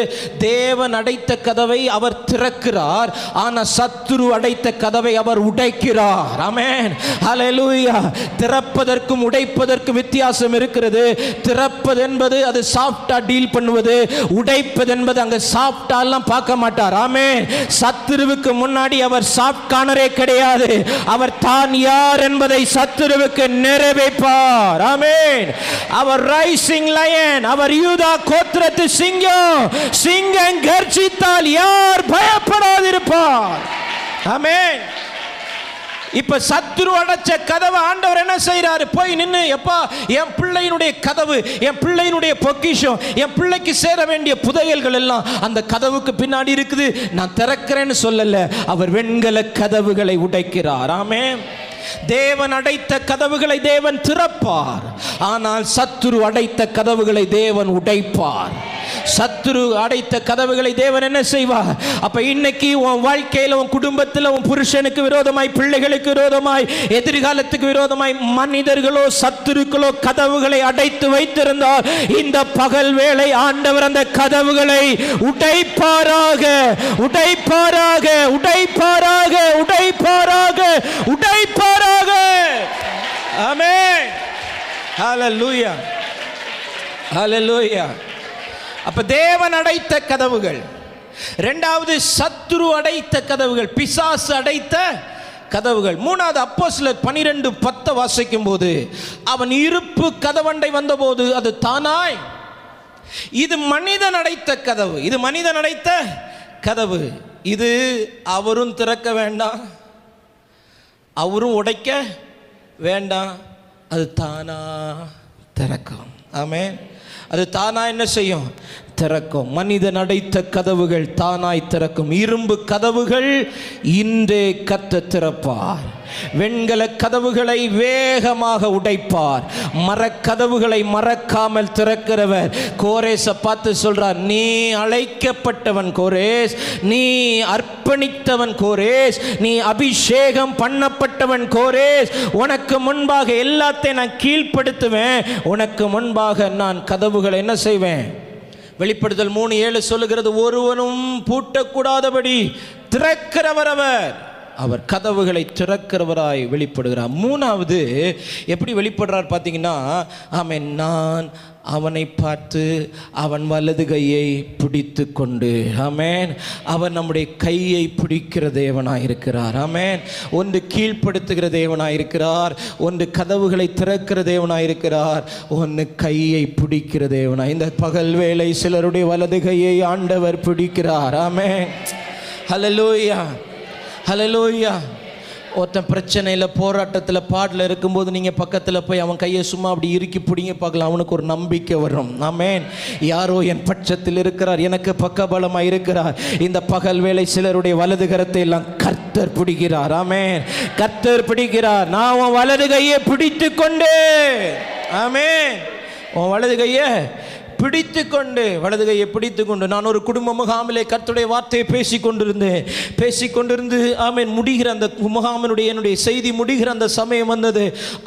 தேவன் அடைத்த கதவை அவர் திறக்கிறார், ஆனா சத்துரு அடைத்த கதவை அவர் உடைக்கிறார். ஆமென். ஹல்லேலூயா. திறப்பதற்கும் உடைப்பதற்கும் வித்தியாசம் இருக்கிறது. திறப்பது என்பது அது சாஃப்டா டீல் பண்ணுவது, உடைப்பது என்பது அங்க சாஃப்டா எல்லாம் பார்க்க மாட்டார். ஆமென். சத்துருவுக்கு முன்னாடி அவர் சாஃப்ட் கார்னரே கிடையாது. அவர் தான் யார் என்பதை சத்துருவுக்கு நிறைவேற்பார். ஆமென். அவர் ரைசிங் லயன், அவர் யூதா கோத்திரத்து சிங்கம். சிங்கம் கர்ஜித்தால் யார் பயப்படாதிருப்பார்? ஆமென். இப்ப சத்துரு அடைச்ச கதவை ஆண்டவர் என்ன செய்யறாரு? போய் நின்னு, எப்பா என் பிள்ளையினுடைய கதவு, என் பிள்ளையினுடைய பொக்கிஷம், என் பிள்ளைக்கு சேர வேண்டிய புதையல்கள் எல்லாம் அந்த கதவுக்கு பின்னாடி இருக்குது, நான் திறக்கிறேன்னு சொல்லல, அவர் வெண்கல கதவுகளை உடைக்கிறார். ஆமென். தேவன் அடைத்த கதவுகளை தேவன் திறப்பார், ஆனால் சத்துரு அடைத்த கதவுகளை தேவன் உடைப்பார். சத்துரு அடைத்த கதவுகளை தேவன் என்ன செய்வார்? அப்ப இன்னைக்கு உன் வாழ்க்கையில், உன் குடும்பத்தில், உன் புருஷனுக்கு விரோதமாய், பிள்ளைகளுக்கு விரோதமாய், எதிர்காலத்துக்கு விரோதமாய் மனிதர்களோ சத்துருக்களோ கதவுகளை அடைத்து வைத்திருந்தால் இந்த பகல் வேளை ஆண்டவர் அந்த கதவுகளை உடைப்பாராக, உடைப்பாராக, உடைப்பாராக, உடைப்பாராக, உடைப்பாராக. ஆமென். ஹல்லேலூயா, ஹல்லேலூயா. அப்ப தேவன் அடைத்த கதவுகள். இரண்டாவது சத்துரு அடைத்த கதவுகள், பிசாசு அடைத்த கதவுகள். மூணாவது அப்போஸ்தலர் 12:10 வாசிக்கும் போது, அவன் இருப்பு கதவண்டை வந்தபோது அது தானாய். இது மனிதன் அடைத்த கதவு, இது மனிதன் அடைத்த கதவு. இது அவரும் திறக்க வேண்டாம், அவரும் உடைக்க வேண்டாம், அது தானா திறக்கும். ஆமென். அது தானா என்ன செய்யும்? திறக்கும். மனிதன் அடைத்த கதவுகள் தானாய் திறக்கும். இரும்பு கதவுகள் இன்றே கர்த்தர் திறப்பார். வெண்கல கதவுகளை வேகமாக உடைப்பார். மரக்கதவுகளை மறக்காமல் திறக்கிறவர். கோரேசை பார்த்து சொல்றார், நீ அழைக்கப்பட்டவன் கோரேஸ், நீ அர்ப்பணித்தவன் கோரேஸ், நீ அபிஷேகம் பண்ணப்பட்டவன் கோரேஸ். உனக்கு முன்பாக எல்லாத்தையும் நான் கீழ்ப்படுத்துவேன், உனக்கு முன்பாக நான் கதவுகளை என்ன செய்வேன்? வெளிப்படுத்தல் 3:7 சொல்லுகிறது, ஒருவனும் பூட்டக்கூடாதபடி திறக்கிறவர் அவர். அவர் கதவுகளை திறக்கிறவராய் வெளிப்படுகிறார். மூணாவது எப்படி வெளிப்படுறார் பார்த்தீங்கன்னா, ஆமென், நான் அவனை பார்த்து அவன் வலது கையை பிடித்து கொண்டு, ஆமென், அவன் நம்முடைய கையை பிடிக்கிற தேவனாய் இருக்கிறார். ஆமென். ஒன்று கீழ்ப்படுத்துகிற தேவனாய் இருக்கிறார், ஒன்று கதவுகளை திறக்கிற தேவனாய் இருக்கிறார், ஒன்று கையை பிடிக்கிற தேவனாய். இந்த பகல் வேளை சிலருடைய வலது கையை ஆண்டவர் பிடிக்கிறார். ஆமென். ஹல்லேலூயா, ஹல்லேலூயா. ஒருத்தன் பிரச்சனையில், போராட்டத்தில், பாடல இருக்கும்போது நீங்கள் பக்கத்தில் போய் அவன் கையை சும்மா அப்படி இறுக்கி பிடிங்க பார்க்கலாம், அவனுக்கு ஒரு நம்பிக்கை வரும். ஆமென். யாரோ என் பட்சத்தில் இருக்கிறார், எனக்கு பக்கபலமாக இருக்கிறார். இந்த பகல் வேளை சிலருடைய வலது கரத்தை எல்லாம் கர்த்தர் பிடிக்கிறார். ஆமென். கர்த்தர் பிடிக்கிறார். நான் உன் வலது கையை பிடித்து கொண்டு, ஆமென், உன் வலது கையை பிடித்து கொண்டு, வலது கையை பிடித்து கொண்டு. நான் ஒரு குடும்ப முகாமிலே கர்த்தருடைய வார்த்தையை பேசிக்கொண்டிருந்து ஆமென், முடிகிற அந்த முகாமினுடைய என்னுடைய செய்தி முடிகிற அந்த சமயம் வந்தது.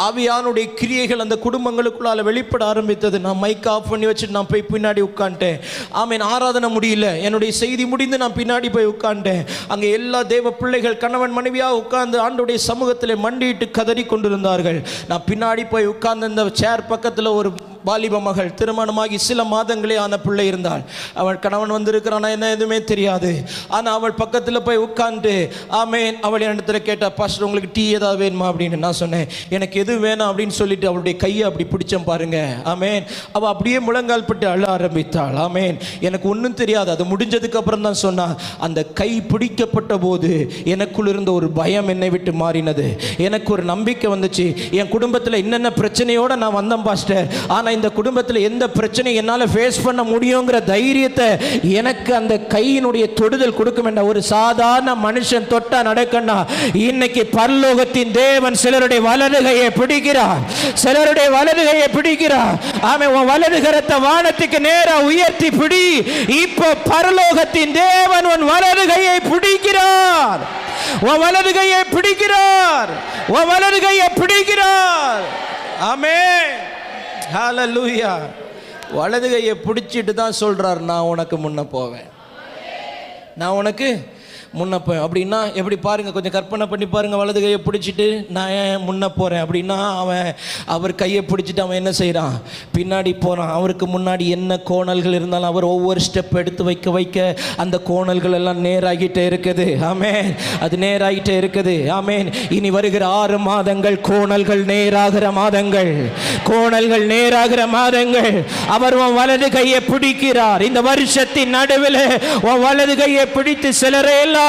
ஆவியானுடைய கிரியைகள் அந்த குடும்பங்களுக்குள்ளால வெளிப்பட ஆரம்பித்தது. நான் மைக் ஆஃப் பண்ணி வச்சுட்டு நான் போய் பின்னாடி உட்காந்துட்டேன். ஆமென். ஆராதனை முடியல, என்னுடைய செய்தி முடிந்து நான் பின்னாடி போய் உட்காந்துட்டேன். அங்கே எல்லா தேவ பிள்ளைகள் கணவன் மனைவியாக உட்கார்ந்து ஆண்டவருடைய சமூகத்தில் மண்டியிட்டு கதறி கொண்டிருந்தார்கள். நான் பின்னாடி போய் உட்கார்ந்து இந்த சேர் பக்கத்தில் ஒரு வாலிப மகள், திருமணமாகி சில மாதங்களே ஆன பிள்ளை இருந்தாள். அவள் கணவன் வந்திருக்கிறானா என்ன எதுவுமே தெரியாது. ஆனால் அவள் பக்கத்தில் போய் உட்கார்ந்து, ஆமென், அவள் இடத்துல கேட்டா, பாஸ்டர் உங்களுக்கு டீ ஏதாவது வேணுமா அப்படின்னு. நான் சொன்னேன், எனக்கு எது வேணும் அப்படின்னு சொல்லிட்டு அவளுடைய கையை அப்படி பிடிச்சேன் பாருங்க. ஆமென். அவள் அப்படியே முழங்கால் பட்டு அழ ஆரம்பித்தாள். ஆமென். எனக்கு ஒன்றும் தெரியாது. அது முடிஞ்சதுக்கு அப்புறம் தான் சொன்னா, அந்த கை பிடிக்கப்பட்ட போது எனக்குள் இருந்த ஒரு பயம் என்னை விட்டு மாறினது. எனக்கு ஒரு நம்பிக்கை வந்துச்சு. என் குடும்பத்தில் என்னென்ன பிரச்சனையோட நான் வந்தேன் பாஸ்டர், ஆனால் இந்த குடும்பத்தில் எந்த பிரச்சனை என்னால் ஃபேஸ் பண்ண முடியுங்கிற தைரியத்தை எனக்கு அந்த கையினுடைய தொடுதல் கொடுக்கும். என்ற ஒரு சாதாரண மனுஷன் தொட்டா நடக்கண்டா. இன்னைக்கு பரலோகத்தின் தேவன் சிலருடைய வலது கையை பிடிக்கிறார், சிலருடைய வலது கையை பிடிக்கிறார். ஆமென். உன் வலது கரத்தை வானத்துக்கு நேரா உயர்த்தி பிடி. இப்போ பரலோகத்தின் தேவன் உன் வலது கையை பிடிக்கிறார், உன் வலது கையை பிடிக்கிறார், உன் வலது கையை பிடிக்கிறார். ஆமென். ஹல்லேலூயா. வலது கையை பிடிச்சிட்டு தான் சொல்றார், நான் உனக்கு முன்ன போவேன், நான் உனக்கு முன்ன போவேன். அப்படின்னா எப்படி பாருங்க, கொஞ்சம் கற்பனை பண்ணி பாருங்க. வலது கையை பிடிச்சிட்டு நான் ஏன் முன்ன போகிறேன் அப்படின்னா, அவர் கையை பிடிச்சிட்டு அவன் என்ன செய்கிறான்? பின்னாடி போகிறான். அவருக்கு முன்னாடி என்ன கோணல்கள் இருந்தாலும் அவர் ஒவ்வொரு ஸ்டெப் எடுத்து வைக்க அந்த கோணல்கள் எல்லாம் நேராகிட்டே இருக்குது. ஆமென். அது நேராகிட்டே இருக்குது. ஆமென். இனி வருகிற 6 மாதங்கள் கோணல்கள் நேராகிற மாதங்கள், கோணல்கள் நேராகிற மாதங்கள். அவர் உன் வலது கையை பிடிக்கிறார். இந்த வருஷத்தின் நடுவில் உன் வலது கையை பிடித்து சிலரை எல்லாம்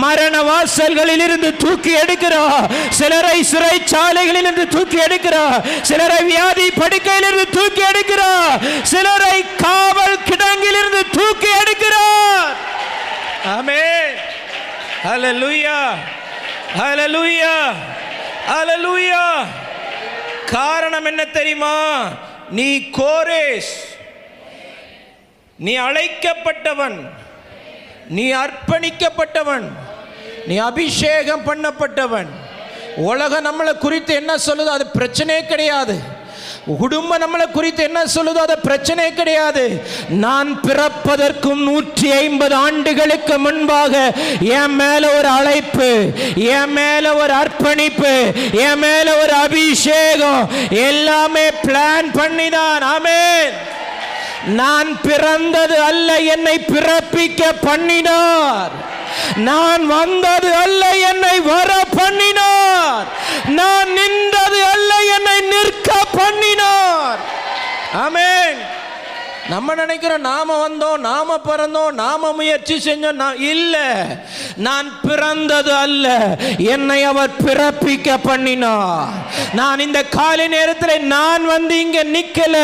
மரண வாசல்களில் இருந்து தூக்கி எடுக்கிறார், சிலரை சிறைச்சாலைகளில் இருந்து தூக்கி எடுக்கிறார், சிலரை வியாதி படுக்கையில் இருந்து தூக்கி எடுக்கிறார், சிலரை காவல் கிடங்கில் இருந்து தூக்கி எடுக்கிறார். ஆமென். ஹல்லேலூயா, ஹல்லேலூயா, ஹல்லேலூயா. காரணம் என்ன தெரியுமா? நீ கோரேஸ், நீ அழைக்கப்பட்டவன், நீ அர்ப்பணிக்கப்பட்டவன், நீ அபிஷேகம் பண்ணப்பட்டவன். உலகம் நம்மளை குறித்து என்ன சொல்லுதோ அது பிரச்சனையே கிடையாது. குடும்பம் நம்மளை குறித்து என்ன சொல்லுதோ அது பிரச்சனை கிடையாது. நான் பிறப்பதற்கும் 150 ஆண்டுகளுக்கு முன்பாக என் மேல ஒரு அழைப்பு, என் மேல ஒரு அர்ப்பணிப்பு, என் மேல ஒரு அபிஷேகம், எல்லாமே பிளான் பண்ணிதான். ஆமென். நான் பிறந்தது அல்ல, என்னை பிறப்பிக்க பண்ணினார். நான் வந்தது அல்ல, என்னை வர பண்ணினார். நான் நின்றது அல்ல, என்னை நிற்க பண்ணினார். ஆமென். நம்ம நினைக்கிறோம் நாம வந்தோம், நாம பிறந்தோம், நாம முயற்சி செஞ்சோம். இல்ல, நான் பிறந்தது அல்ல, என்னை அவர் பிறப்பிக்க பண்ணினார். நான் இந்த காலை நேரத்தில் நான் வந்து இங்க நிக்கல,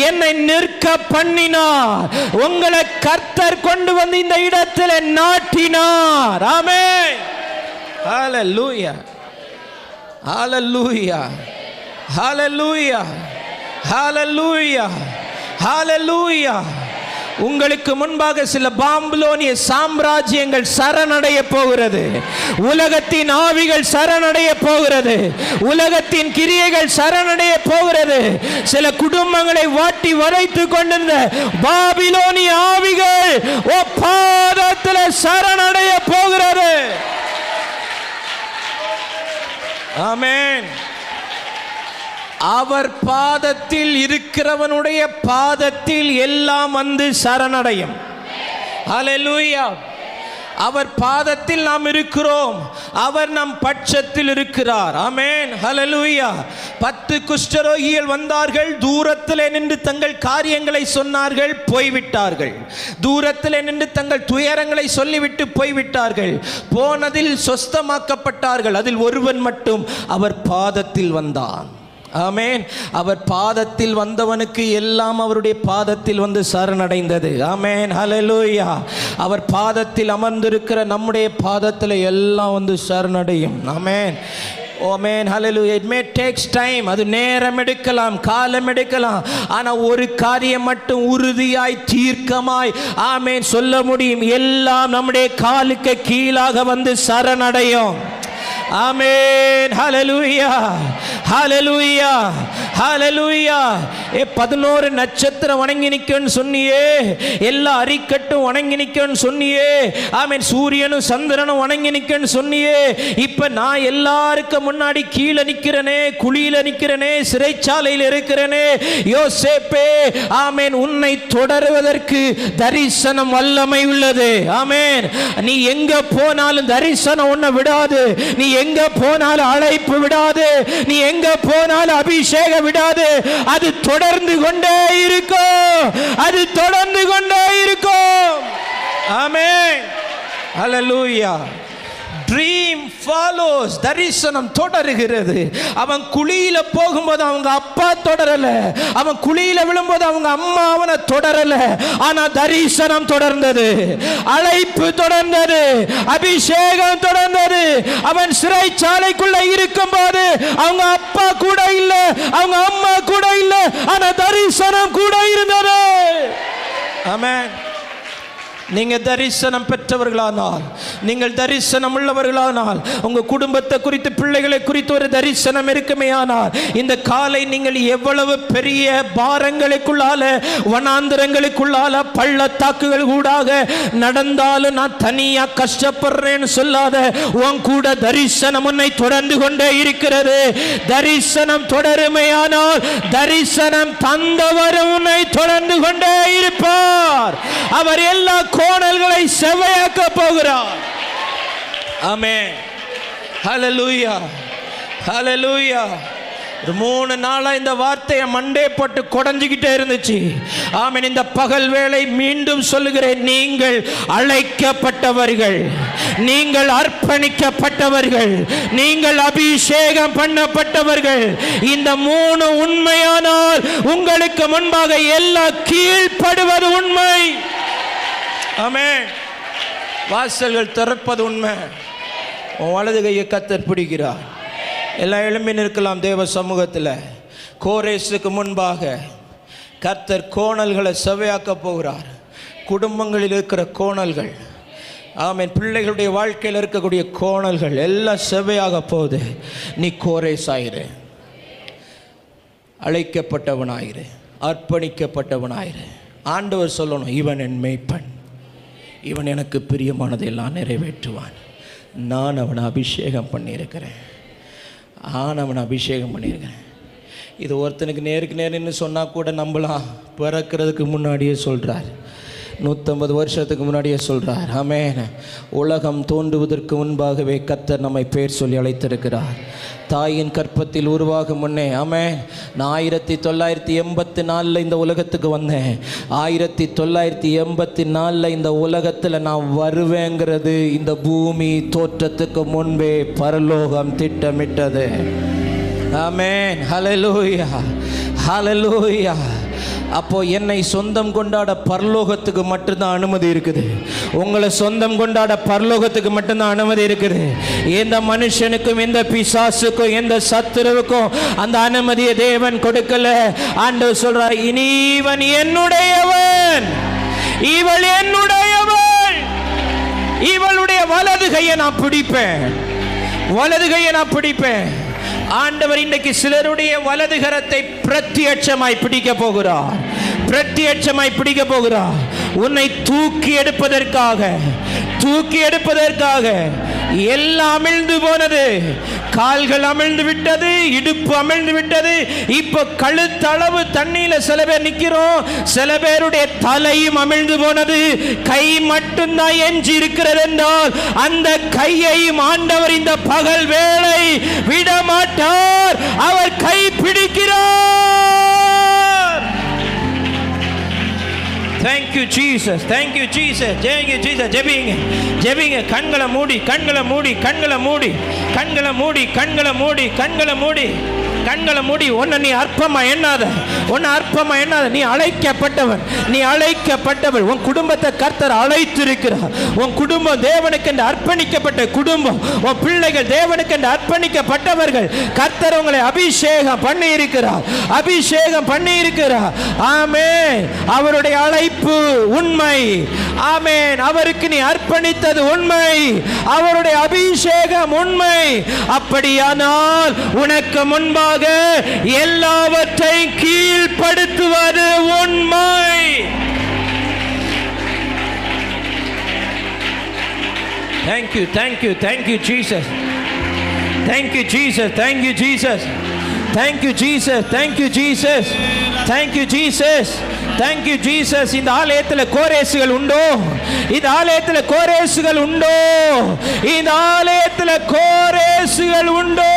என்னை நிற்க பண்ணினார். உங்களை கர்த்தர் கொண்டு வந்து இந்த இடத்தில் நாட்டினார். ஆமென். ஹல்லேலூயா, ஹல்லேலூயா, ஹல்லேலூயா, ஹல்லேலூயா, ஹல்லேலூயா. உங்களுக்கு முன்பாக சில பாபிலோனிய சாம்ராஜ்யங்கள் சரணடைய போகிறது. உலகத்தின் ஆவிகள் சரணடைய போகிறது. உலகத்தின் கிரியைகள் சரணடைய போகிறது. சில குடும்பங்களை வாட்டி வரைத்துக் கொண்டிருந்த பாபிலோனிய ஆவிகள் பாதத்தில் சரணடைய போகிறது. ஆமென். அவர் பாதத்தில் இருக்கிறவனுடைய பாதத்தில் எல்லாம் வந்து சரணடையும். ஹல்லேலூயா. அவர் பாதத்தில் நாம் இருக்கிறோம். அவர் நம் பட்சத்தில் இருக்கிறார். ஆமென். ஹல்லேலூயா. 10 குஷ்டரோகிகள் வந்தார்கள். தூரத்தில் நின்று தங்கள் காரியங்களை சொன்னார்கள், போய்விட்டார்கள். தூரத்தில் நின்று தங்கள் துயரங்களை சொல்லிவிட்டு போய்விட்டார்கள். போனதில் சொஸ்தமாக்கப்பட்டார்கள். அதில் ஒருவன் மட்டும் அவர் பாதத்தில் வந்தான். ஆமென். அவர் பாதத்தில் வந்தவனுக்கு எல்லாம் அவருடைய பாதத்தில் வந்து சரணடைந்தது. ஆமென். ஹல்லேலூயா. அவர் பாதத்தில் அமர்ந்திருக்கிற நம்முடைய பாதத்தில் எல்லாம் வந்து சரணடையும். Amen. Amen. Hallelujah. It may takes time. அது நேரம் எடுக்கலாம், காலம் எடுக்கலாம். ஆனால் ஒரு காரியம் மட்டும் உறுதியாய் தீர்க்கமாய் ஆமென் சொல்ல முடியும். எல்லாம் நம்முடைய காலுக்கு கீழாக வந்து சரணடையும். ஆமென். ஹல்லேலூயா, ஹல்லேலூயா, ஹல்லேலூயா. 11 நட்சத்திரம் வணங்கி நிற்கன்னு சொன்னியே, எல்லா அரிக்கட்டும் வணங்கி நிற்கன்னு சொன்னியே. ஆமென். சூரியனும் சந்திரனும் வணங்கி நிற்கன்னு சொன்னியே. இப்ப நான் எல்லாருக்கும் முன்னாடி கீழே நிற்கிறனே, குழியில நிற்கிறனே, சிறைச்சாலையில் இருக்கிறனே. யோசேப்பே, ஆமென், உன்னை தொடருவதற்கு தரிசனம் வல்லமை உள்ளது. ஆமென். நீ எங்க போனாலும் தரிசனம் உன்னை விடாது. நீ எங்க போனாலும் அழைப்பு விடாது. நீ எங்க போனாலும் அபிஷேகம் விடாது. அது தொடர்ந்து கொண்டே இருக்கும். அது தொடர்ந்து கொண்டே இருக்கும். ஆமென். ஹல்லேலூயா. Dream follows. தரிசனம் தொடருகிறது. அவன் குழியில போகும்போது அவங்க அப்பா தொடரல, அவன் குழியில விழும்போது அவங்க அம்மா அவனை தொடரல. ஆனா தரிசனம் தொடர்ந்தது, அழைப்பு தொடர்ந்தது, அபிஷேகம் தொடர்ந்தது. அவன் சிறைச்சாலைக்குள்ள இருக்கும் போது அவங்க அப்பா கூட இல்ல, அவங்க அம்மா கூட இல்ல, ஆனா தரிசனம் கூட இருந்தது. ஆமென். நீங்க தரிசனம் பெற்றவர்களானால், நீங்கள் தரிசனம் உள்ளவர்களானால், உங்க குடும்பத்தை குறித்து, பிள்ளைகளை குறித்து ஒரு தரிசனம் இருக்குமே ஆனால், இந்த காலை நீங்கள் எவ்வளவு பெரிய பாரங்களுக்குள்ளால, வனாந்தரங்களுக்குள்ளால, பள்ளத்தாக்குகள் கூடாக நடந்தாலும் நான் தனியா கஷ்டப்படுறேன்னு சொல்லாத. உன் கூட தரிசனம் உன்னை தொடர்ந்து கொண்டே இருக்கிறது. தரிசனம் தொடருமையானால் தரிசனம் தந்தவர் உன்னை தொடர்ந்து கொண்டே இருப்பார். அவர் எல்லா கோணல்களை செவ்வையாக்க போகிறார். ஆமென். ஹல்லேலூயா, ஹல்லேலூயா. 3 நாளா இந்த வார்த்தையை மண்டே போட்டு கொடைஞ்சிக்கிட்டே இருந்துச்சு. ஆமென். இந்த பகல் வேளை மீண்டும் சொல்லுகிறேன், நீங்கள் அழைக்கப்பட்டவர்கள், நீங்கள் அர்ப்பணிக்கப்பட்டவர்கள், நீங்கள் அபிஷேகம் பண்ணப்பட்டவர்கள். இந்த 3 உண்மையானால் உங்களுக்கு முன்பாக எல்லாம் கீழ்ப்படுவது உண்மை. ஆமென். வாசல்கள் திறப்பது உண்மை. வலது கையை கர்த்தர் பிடிக்கிறார். எல்லாம் எழும்பி நிற்கலாம் தேவ சமூகத்தில். கோரேசுக்கு முன்பாக கர்த்தர் கோணல்களை செவ்வையாக்க போகிறார். குடும்பங்களில் இருக்கிற கோணல்கள், ஆமென், பிள்ளைகளுடைய வாழ்க்கையில் இருக்கக்கூடிய கோணல்கள் எல்லாம் செவ்வையாக போகுது. நீ கோரேசாயிரு, அழைக்கப்பட்டவனாயிரு, அர்ப்பணிக்கப்பட்டவனாயிரு. ஆண்டவர் சொல்லணும், இவன் என் மேய்ப்பன், இவன் எனக்கு பிரியமானதையெல்லாம் நிறைவேற்றுவான். நான் அவனை அபிஷேகம் பண்ணியிருக்கிறேன், இது ஒருத்தனுக்கு நேருக்கு நேருன்னு சொன்னால் கூட நம்பலாம். பிறக்கிறதுக்கு முன்னாடியே சொல்கிறார், 150 வருஷத்துக்கு முன்னாடியே சொல்கிறார். ஆமென். உலகம் தோன்றுவதற்கு முன்பாகவே கர்த்தர் நம்மை பேர் சொல்லி அழைத்திருக்கிறார். தாயின் கற்பத்தில் உருவாகும் முன்னே, ஆமென், நான் 1984 இந்த உலகத்துக்கு வந்தேன். 1984 இந்த உலகத்தில் நான் வருவேங்கிறது இந்த பூமி தோற்றத்துக்கு முன்பே பரலோகம் திட்டமிட்டது. ஆமென். ஹல்லேலூயா, ஹல்லேலூயா. அப்போ என்னை சொந்தம் கொண்டாட பரலோகத்துக்கு மட்டும்தான் அனுமதி இருக்குது. உங்களை சொந்தம் கொண்டாட பரலோகத்துக்கு மட்டும்தான் அனுமதி இருக்குது. எந்த மனுஷனுக்கும், எந்த பிசாசுக்கும், எந்த சத்துருவுக்கும் அந்த அனுமதியை தேவன் கொடுக்கல. ஆண்டவர் சொல்றார், இனி இவன் என்னுடையவன், இவள் என்னுடையவள், இவளுடைய வலது கையை நான் பிடிப்பேன், வலது கையை நான் பிடிப்பேன். ஆண்டவர் இன்றைக்கு சிலருடைய வலது கரத்தை பிரத்யட்சமாய் பிடிக்க போகிறார், பிரத்யட்சமாய் பிடிக்க போகிறார். உன்னை தூக்கி எடுப்பதற்காக எல்லாம் அமிழ்ந்து போனது. கால்கள் அமிழ்ந்து விட்டது, இடுப்பு அமிழ்ந்து விட்டது. இப்ப கழுத்தளவு தண்ணீர்ல சில பேர் நிக்கிறோம், சில பேருடைய தலையும் அமிழ்ந்து போனது. கை மட்டும்தான் எஞ்சி இருக்கிறது என்றால் அந்த கையையும் ஆண்டவர் இந்த பகல் வேளை விட மாட்டார். அவர் கை பிடிக்கிறார். Thank you Jesus, thank you Jesus, thank you Jesus. ஜெபிங்க, கண்களை மூடி, உன்னை நீ அற்பமா எண்ணாத, நீ அழைக்கப்பட்டவன், உன் குடும்பத்தை கர்த்தர் அழைத்திருக்கிறார். உன் குடும்பம் தேவனுக்கு என்று அர்ப்பணிக்கப்பட்ட குடும்பம், உன் பிள்ளைகள் தேவனுக்கு என்று அர்ப்பணிக்கப்பட்டவர்கள். கர்த்தர் உங்களை அபிஷேகம் பண்ணி இருக்கிறார். ஆமென். அவருடைய அழைப்பு உண்மை. ஆமென். அவருக்கு நீ அர்ப்பணித்தது உண்மை, அவருடைய அபிஷேகம் உண்மை. அப்படியானால் உனக்கு முன்பாக எல்லாவற்றையும் கீழ்ப்படுத்துவது உண்மை. Thank you Jesus, thank you Jesus, thank you Jesus, thank you Jesus, thank you Jesus, thank you Jesus, thank you Jesus. இந்த ஆலயத்தில் கோரேசுகள் உண்டோ? இந்த ஆலயத்தில் கோரேசுகள் உண்டோ? இந்த ஆலயத்தில் கோரேசுகள் உண்டோ?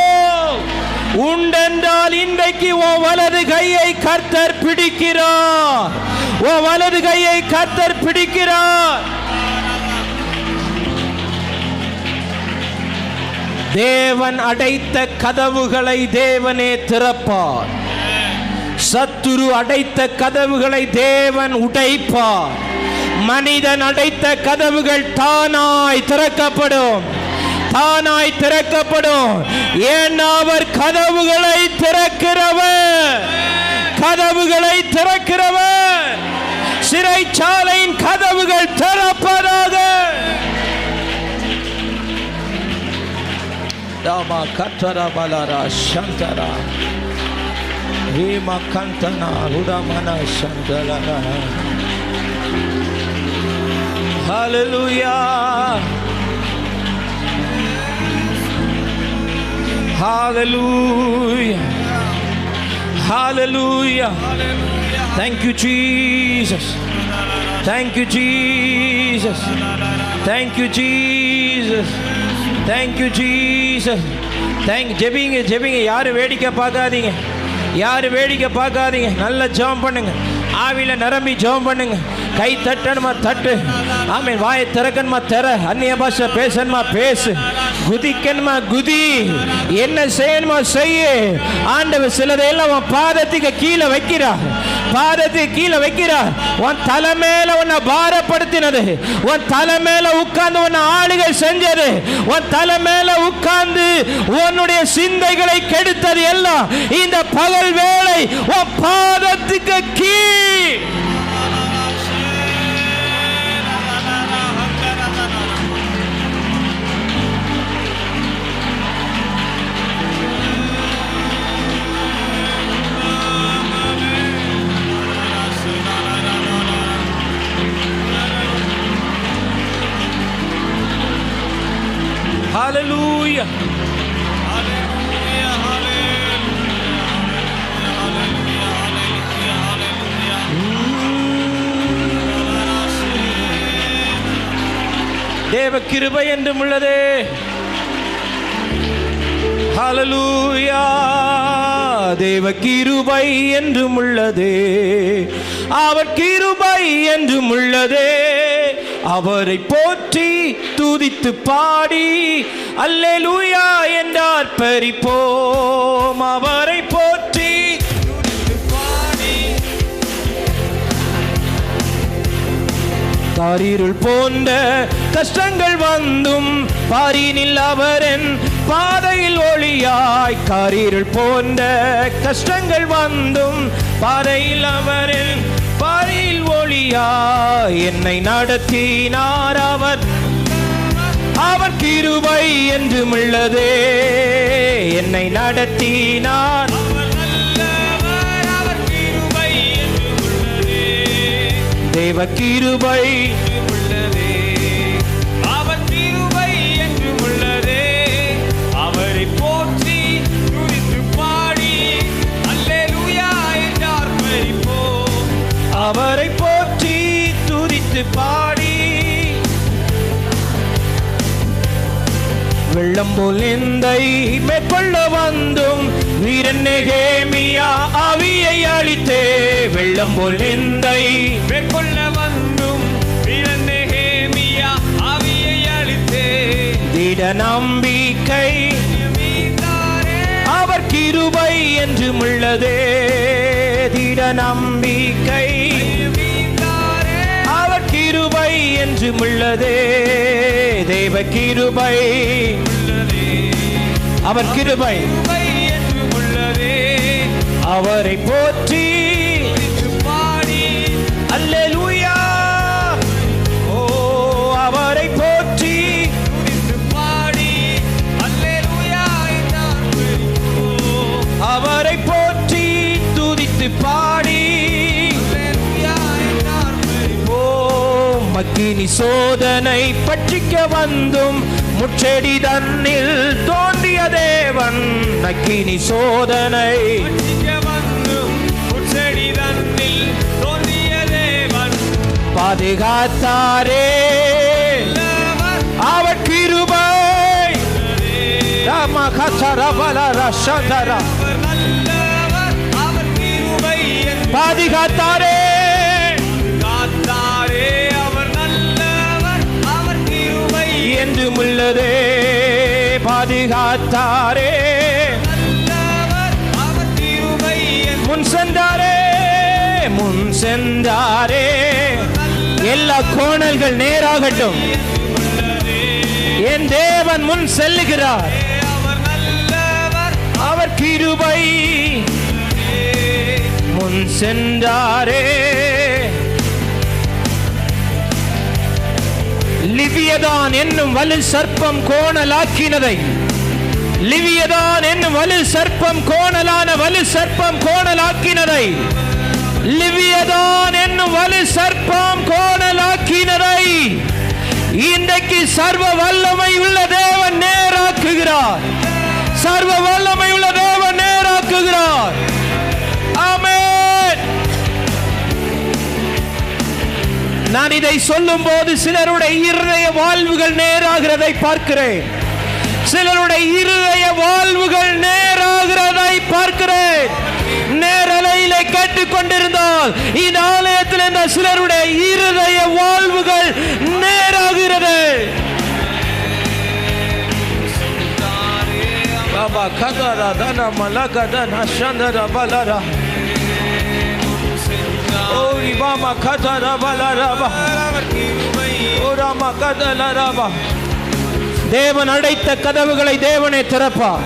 உண்டென்றால் இன்றைக்கு உன் வலது கையை கர்த்தர் பிடிக்கிறார், உன் வலது கையை கர்த்தர் பிடிக்கிறார். தேவன் அடைத்த கதவுகளை தேவனே திறப்பார். சத்துரு அடைத்த கதவுகளை தேவன் உடைப்பார். மனிதன் அடைத்த கதவுகள் தானாய் திறக்கப்படும். ஏன்னா அவர் கதவுகளை திறக்கிறவர். சிறைச்சாலையின் கதவுகள் திறப்பதாக. Dama katara balara shantara hima kantana udamana shantara. Hallelujah, hallelujah, hallelujah. Thank you Jesus, thank you Jesus, thank you Jesus, thank you Jesus. ஜெபிங்க. யாரும் வேடிக்கை பார்க்காதீங்க, நல்ல ஜெபம் பண்ணுங்க. ஆவியில நிரம்பி ஜெபம் பண்ணுங்க. கை தட்டணுமா தட்டு, ஆமென். வாயை திறக்கணுமா திற, அந்நிய பாஷை பேசணுமா பேசு, குதிக்கணுமா குதி, என்ன செய்யணுமா செய்ய. ஆண்டவர் சிலதையெல்லாம் உன் பாதத்துக்கு கீழே வைக்கிறார். உன் தலை மேல உன்னை பாரப்படுத்தினது, உன் தலை மேல உட்கார்ந்து உன்னை ஆளுகை செஞ்சது, உன் தலை மேல உட்கார்ந்து உன்னுடைய சிந்தைகளை கெடுத்தது எல்லாம் இந்த பகல் வேளை உன் பாதத்துக்கு கீழ். ஹalleluya. தேவ கிருபை என்றும் உள்ளதே. ஹalleluya. தேவ கிருபை என்றும் உள்ளதே, அவர் கிருபை என்றும் உள்ளதே. அவரை போற்றி துதித்து பாடி அல்லேலூயா என்றார் பரிப்போம். அவரை போற்றி துதித்து பாடி. காரிருள் போன்ற கஷ்டங்கள் வந்தும் பாரினில் அவரன் பாதையில் ஒளியாய். காரிருள் போன்ற கஷ்டங்கள் வந்தும் பாதையில் அவரன் பாதையில் ஒளியாய். என்னை நடத்தினார் அவர், அவர் கிருபை என்றும் உள்ளதே. என்னை நடத்தினார் அவர் கிருபை என்றும் உள்ளதே. தேவ கிருபை உள்ளதே, அவர் கிருபை என்றும் உள்ளதே. அவரை போற்றி துதித்து பாடி அல்லேலூயா என்றார் பரிப்போம். அவரை போற்றி துதித்து பாடி. வெள்ளம் போல் நிந்தை மேற்கொள்ள வந்தும் வீரன் நெகேமியா ஆவியை அளித்தே. வெள்ளம் போல் நிந்தை மேற்கொள்ள வந்தும் வீரன் நெகேமியா ஆவியை அளித்தே. திட நம்பிக்கை அவர் கிருபை என்றும் உள்ளதே. திட நம்பிக்கை அவர் கிருபை என்றும் உள்ளதே. தேவ கிருபை உள்ளதே, அவர் கிருபை என்றும் உள்ளதே. அவரை போற்றி பாடி அல்லேலூயா. ஓ அவரை போற்றி பாடி அல்லேலூயா. அவரை போற்றி துதித்து பாடி. மக்கினி சோதனை பற்றிக்க வந்தும் முச்செடி தன்னில் தோன்றிய தேவன். மக்கினி சோதனை வந்தும் முச்செடி தன்னில் தோன்றிய தேவன். பாதுகாத்தாரே அவர் கிருபை. ராம கசரபல ரஷதரா. அவர் கிருபை பாதுகாத்தாரே. என்றும் உள்ளதே. பாதுகாத்தாரே, முன் சென்றாரே, முன் சென்றாரே. எல்லா கோணல்கள் நேராகட்டும். என் தேவன் முன் செல்லுகிறார். அவர் கிருபை முன் சென்றாரே. லிவியதான் என்னும் வலு சர்ப்பம் கோணலாக்கினதை, லிவியதான் என்னும் வலு சர்ப்பம் கோணலான வலு சர்ப்பம் கோணலாக்கினதை, லிவியதான் என்னும் வலு சர்ப்பம் கோணலாக்கினதை இன்றைக்கு சர்வ வல்லமை உள்ள தேவன் நேராக்குகிறார். சர்வ வல்லமை உள்ள தேவன் நேராக்குகிறார். ஆமென். நான் இதை சொல்லும் போது சிலருடைய இருதய வாழ்வுகள் நேராகிறதை பார்க்கிறேன். சிலருடைய இருதய வாழ்வுகள் நேராகிறதை பார்க்கிறேன். நேரலையிலே கேட்டுக்கொண்டிருந்தால் இந்த ஆலயத்தில் இருந்த சிலருடைய இருதய வாழ்வுகள் நேராகிறது. பாபா கதரா தன மலகதன சந்தர பலரா. ஓரி பாமா கதரா பலரா. ஓராமா கதலரா. தேவன் அடைத்த கதவுகளை தேவனே திறப்பார்.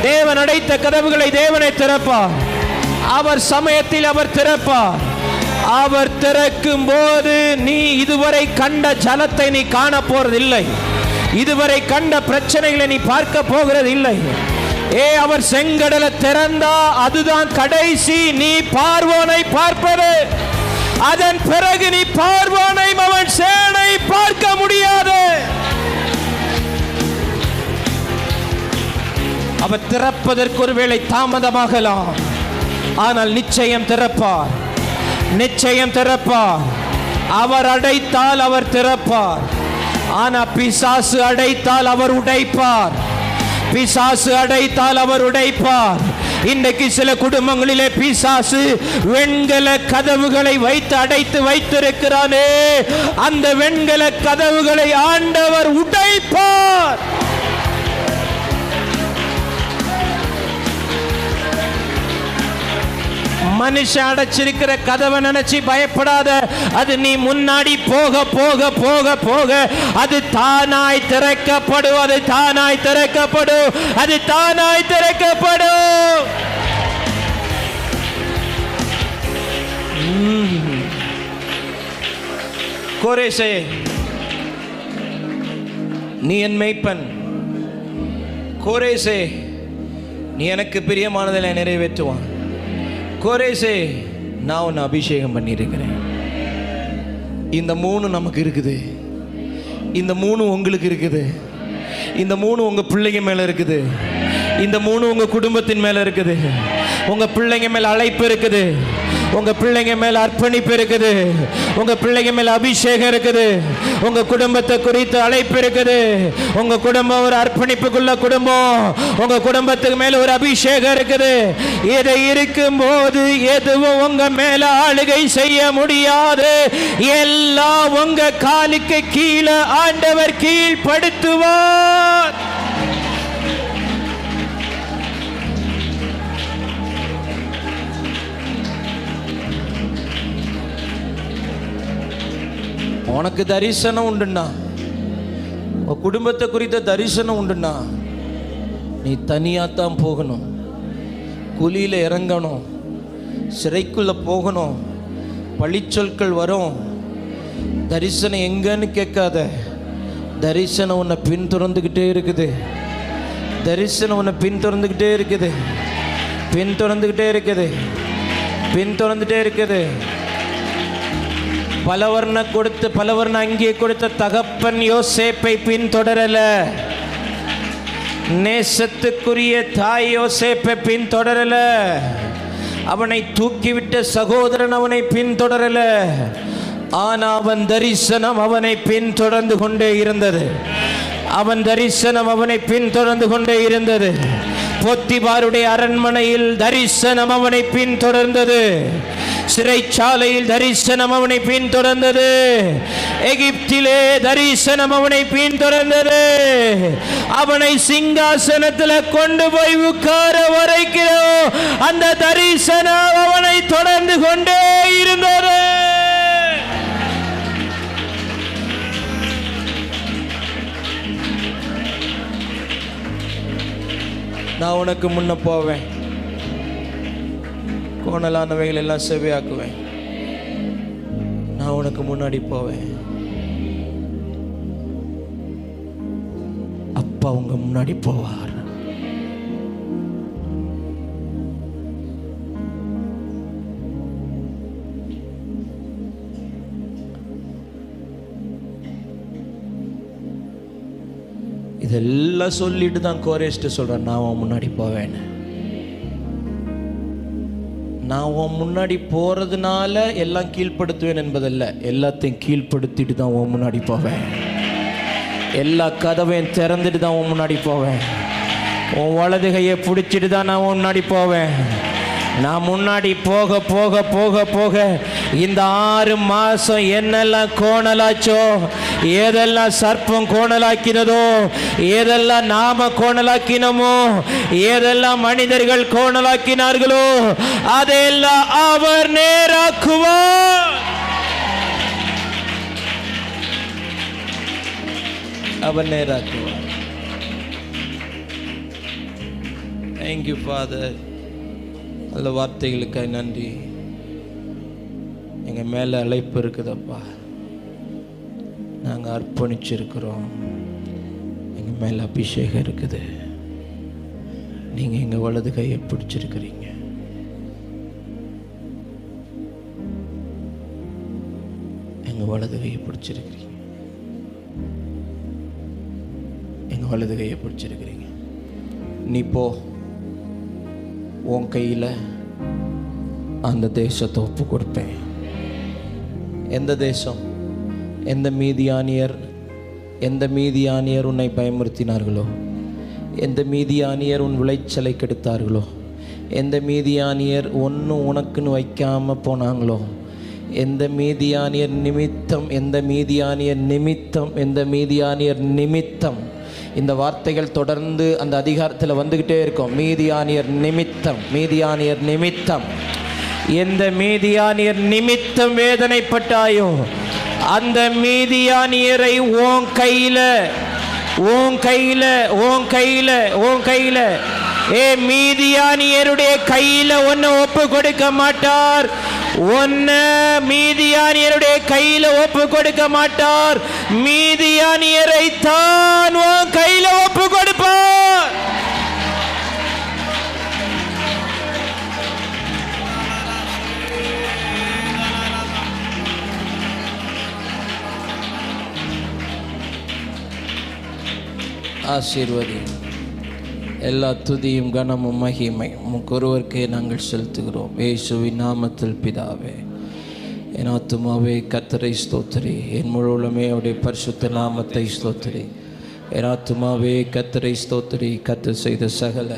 தேவன் அடைத்த கதவுகளை தேவனே திறப்பார். அவர் சமயத்தில் அவர் திறப்பார். அவர் திறக்கும் போது நீ இதுவரை கண்ட ஜலத்தை நீ காண போறதில்லை. இதுவரை கண்ட பிரச்சனைகளை நீ பார்க்க போகிறது இல்லை. அவர் செங்கடலை திறந்தா அதுதான் கடைசி. நீ பார்வோனை பார்ப்பது. அதன் பிறகு நீ பார்வோனை அவன் சேனை பார்க்க முடியாது. அவர் திறப்பதற்கு ஒருவேளை தாமதமாகலாம், ஆனால் நிச்சயம் திறப்பார், நிச்சயம் திறப்பார். அவர் அடைத்தால் அவர் திறப்பார். ஆனா பிசாசு அடைத்தால் அவர் உடைப்பார், பிசாசு அடைத்தால் அவர் உடைப்பார். இன்றைக்கு சில குடும்பங்களிலே பிசாசு வெண்கல கதவுகளை வைத்து அடைத்து வைத்திருக்கிறானே, அந்த வெண்கல கதவுகளை ஆண்டவர் உடைப்பார். மனுஷன் அடைச்சிருக்கிற கதவை நினைச்சு பயப்படாத. அது நீ முன்னாடி போக போக போக போக அது தானாய் திறக்கப்படும், அது தானாய் திறக்கப்படும், அது தானாய் திறக்கப்படும். கோரேசே, நீ என் மேய்ப்பன். கோரேசே, நீ எனக்கு பிரியமானதை நிறைவேற்றுவான். கோரேசே, நான் உன்னை அபிஷேகம் பண்ணியிருக்கிறேன். இந்த 3 நமக்கு இருக்குது, இந்த 3 உங்களுக்கு இருக்குது, இந்த 3 உங்க பிள்ளைங்க மேல இருக்குது, இந்த 3 உங்க குடும்பத்தின் மேல இருக்குது. உங்க பிள்ளைங்க மேல அழைப்பு இருக்குது, உங்க பிள்ளைங்க மேல அர்ப்பணிப்பு இருக்குது, உங்க பிள்ளைங்க மேல அபிஷேகம் இருக்குது, உங்க குடும்பத்தை குறித்து அழைப்பு இருக்குது. உங்க குடும்பம் ஒரு அர்ப்பணிப்புக்குள்ள குடும்பம், உங்க குடும்பத்துக்கு மேல ஒரு அபிஷேகம் இருக்குது. இதை இருக்கும்போது எதுவும் உங்க மேல ஆளுகை செய்ய முடியாது. எல்லாம் உங்க காலுக்கு கீழே ஆண்டவர் கீழ்ப்படுத்துவார். உனக்கு தரிசனம் உண்டுண்ணா, உன் குடும்பத்தை குறித்த தரிசனம் உண்டுண்ணா, நீ தனியாத்தான் போகணும், குழியில் இறங்கணும், சிறைக்குள்ள போகணும், பழிச்சொற்கள் வரும். தரிசனம் எங்கன்னு கேட்காத, தரிசனம் உன்னை பின்தொடர்ந்துக்கிட்டே இருக்குது, தரிசனம் உன்னை பின்தொடர்ந்துக்கிட்டே இருக்குது, பின்தொடர்ந்துக்கிட்டே இருக்குது, பின்தொடர்ந்துட்டே இருக்குது. பலவர்ண அங்கே கொடுத்த தகப்பன் யோசேப்பை பின்தொடரல, நேசத்துக்குரிய தாய் யோசேப்பை பின்தொடரல, அவனை தூக்கிவிட்ட சகோதரன் அவனை பின்தொடரல. ஆனா அவன் தரிசனம் அவனை பின்தொடர்ந்து கொண்டே இருந்தது, அவன் தரிசனம் அவனை பின்தொடர்ந்து கொண்டே இருந்தது. போத்திபாருடைய அரண்மனையில் தரிசனம் அவனை பின்தொடர்ந்தது, சிறைச்சாலையில் தரிசனம் அவனை பின்தொடர்ந்தது, எகிப்திலே தரிசனம் அவனை பின்தொடர்ந்தது. அவனை சிங்காசனத்தில் கொண்டு போய் உட்கார வரைக்கும் அந்த தரிசனம் அவனை தொடர்ந்து கொண்டே இருந்தது. நான் உனக்கு முன்ன போவேன், கோணலானவைகள் எல்லாம் செவ்வையாக்குவேன். நான் உனக்கு முன்னாடி போவேன், அப்பா உங்க முன்னாடி போவார். இதெல்லாம் சொல்லிட்டு தான் கோரேஸ்ட்டு சொல்றேன், நான் உன் முன்னாடி போவேன். நான் உன் முன்னாடி போறதுனால எல்லாம் கீழ்ப்படுத்துவேன் என்பதல்ல, எல்லாத்தையும் கீழ்ப்படுத்திட்டு தான் உன் முன்னாடி போவேன். எல்லா கதவையும் திறந்துட்டு தான் உன் முன்னாடி போவேன். உன் வலது கையை பிடிச்சிட்டு தான் நான் உன் முன்னாடி போவேன். நான் முன்னாடி போக போக போக போக இந்த 6 மாசம் என்னெல்லாம் கோணலாச்சோ, ஏதெல்லாம் சர்ப்பம் கோணலாக்கினதோ, ஏதெல்லாம் நாம கோணலாக்கினமோ, ஏதெல்லாம் மனிதர்கள் கோணலாக்கினார்களோ, அதெல்லாம் அவர் நேராக்குவார். அவர் நேராக்குவார். Thank you father. நல்ல வார்த்தைகளுக்காக நன்றி. எங்கள் மேலே அழைப்பு இருக்குதப்பா, நாங்கள் அர்ப்பணிச்சிருக்கிறோம். எங்கள் மேலே அபிஷேகம் இருக்குது. நீங்கள் எங்கள் வலது கையை பிடிச்சிருக்கிறீங்க. எங்கள் வலது கையை பிடிச்சிருக்கிறீங்க. எங்கள் வலது கையை பிடிச்சிருக்கிறீங்க. நீ போ, உன் கையில் அந்த தேசத்தை ஒப்பு கொடுப்பேன். எந்த தேசம்? எந்த மீதியானியர் உன்னை பயமுறுத்தினார்களோ, எந்த மீதியானியர் உன் விளைச்சலை கெடுத்தார்களோ, எந்த மீதியானியர் ஒன்றும் உனக்குன்னு வைக்காமல் போனாங்களோ, எந்த மீதியானியர் நிமித்தம் இந்த வார்த்தைகள் தொடர்ந்து அந்த அதிகாரத்தில் வந்துக்கிட்டே இருக்கும். மீதியானியர் நிமித்தம் எந்த மீதியானியர் நிமித்தம் வேதனைப்பட்டாயோ அந்த மீதியானியரை உன் கையில மீதியானியருடைய கையில ஒன்ன ஒப்பு கொடுக்க மாட்டார். மீதியானியருடைய கையில ஒப்பு கொடுக்க மாட்டார். மீதியானியரை தான் உன் கையில ஒப்பு கொடுப்பார். ஆசீர்வதி. எல்லா துதியும் கனமும் மகிமையும் உமக்கு ஒருவருக்கே நாங்கள் செலுத்துகிறோம். இயேசுவின் நாமத்தில் பிதாவே. என் ஆத்துமாவே கர்த்தரை ஸ்தோத்திரி, என் முழுவதுமே அவருடைய பரிசுத்த நாமத்தை ஸ்தோத்திரி. என் ஆத்துமாவே கர்த்தரை ஸ்தோத்திரி, கர்த்தர் செய்த சகல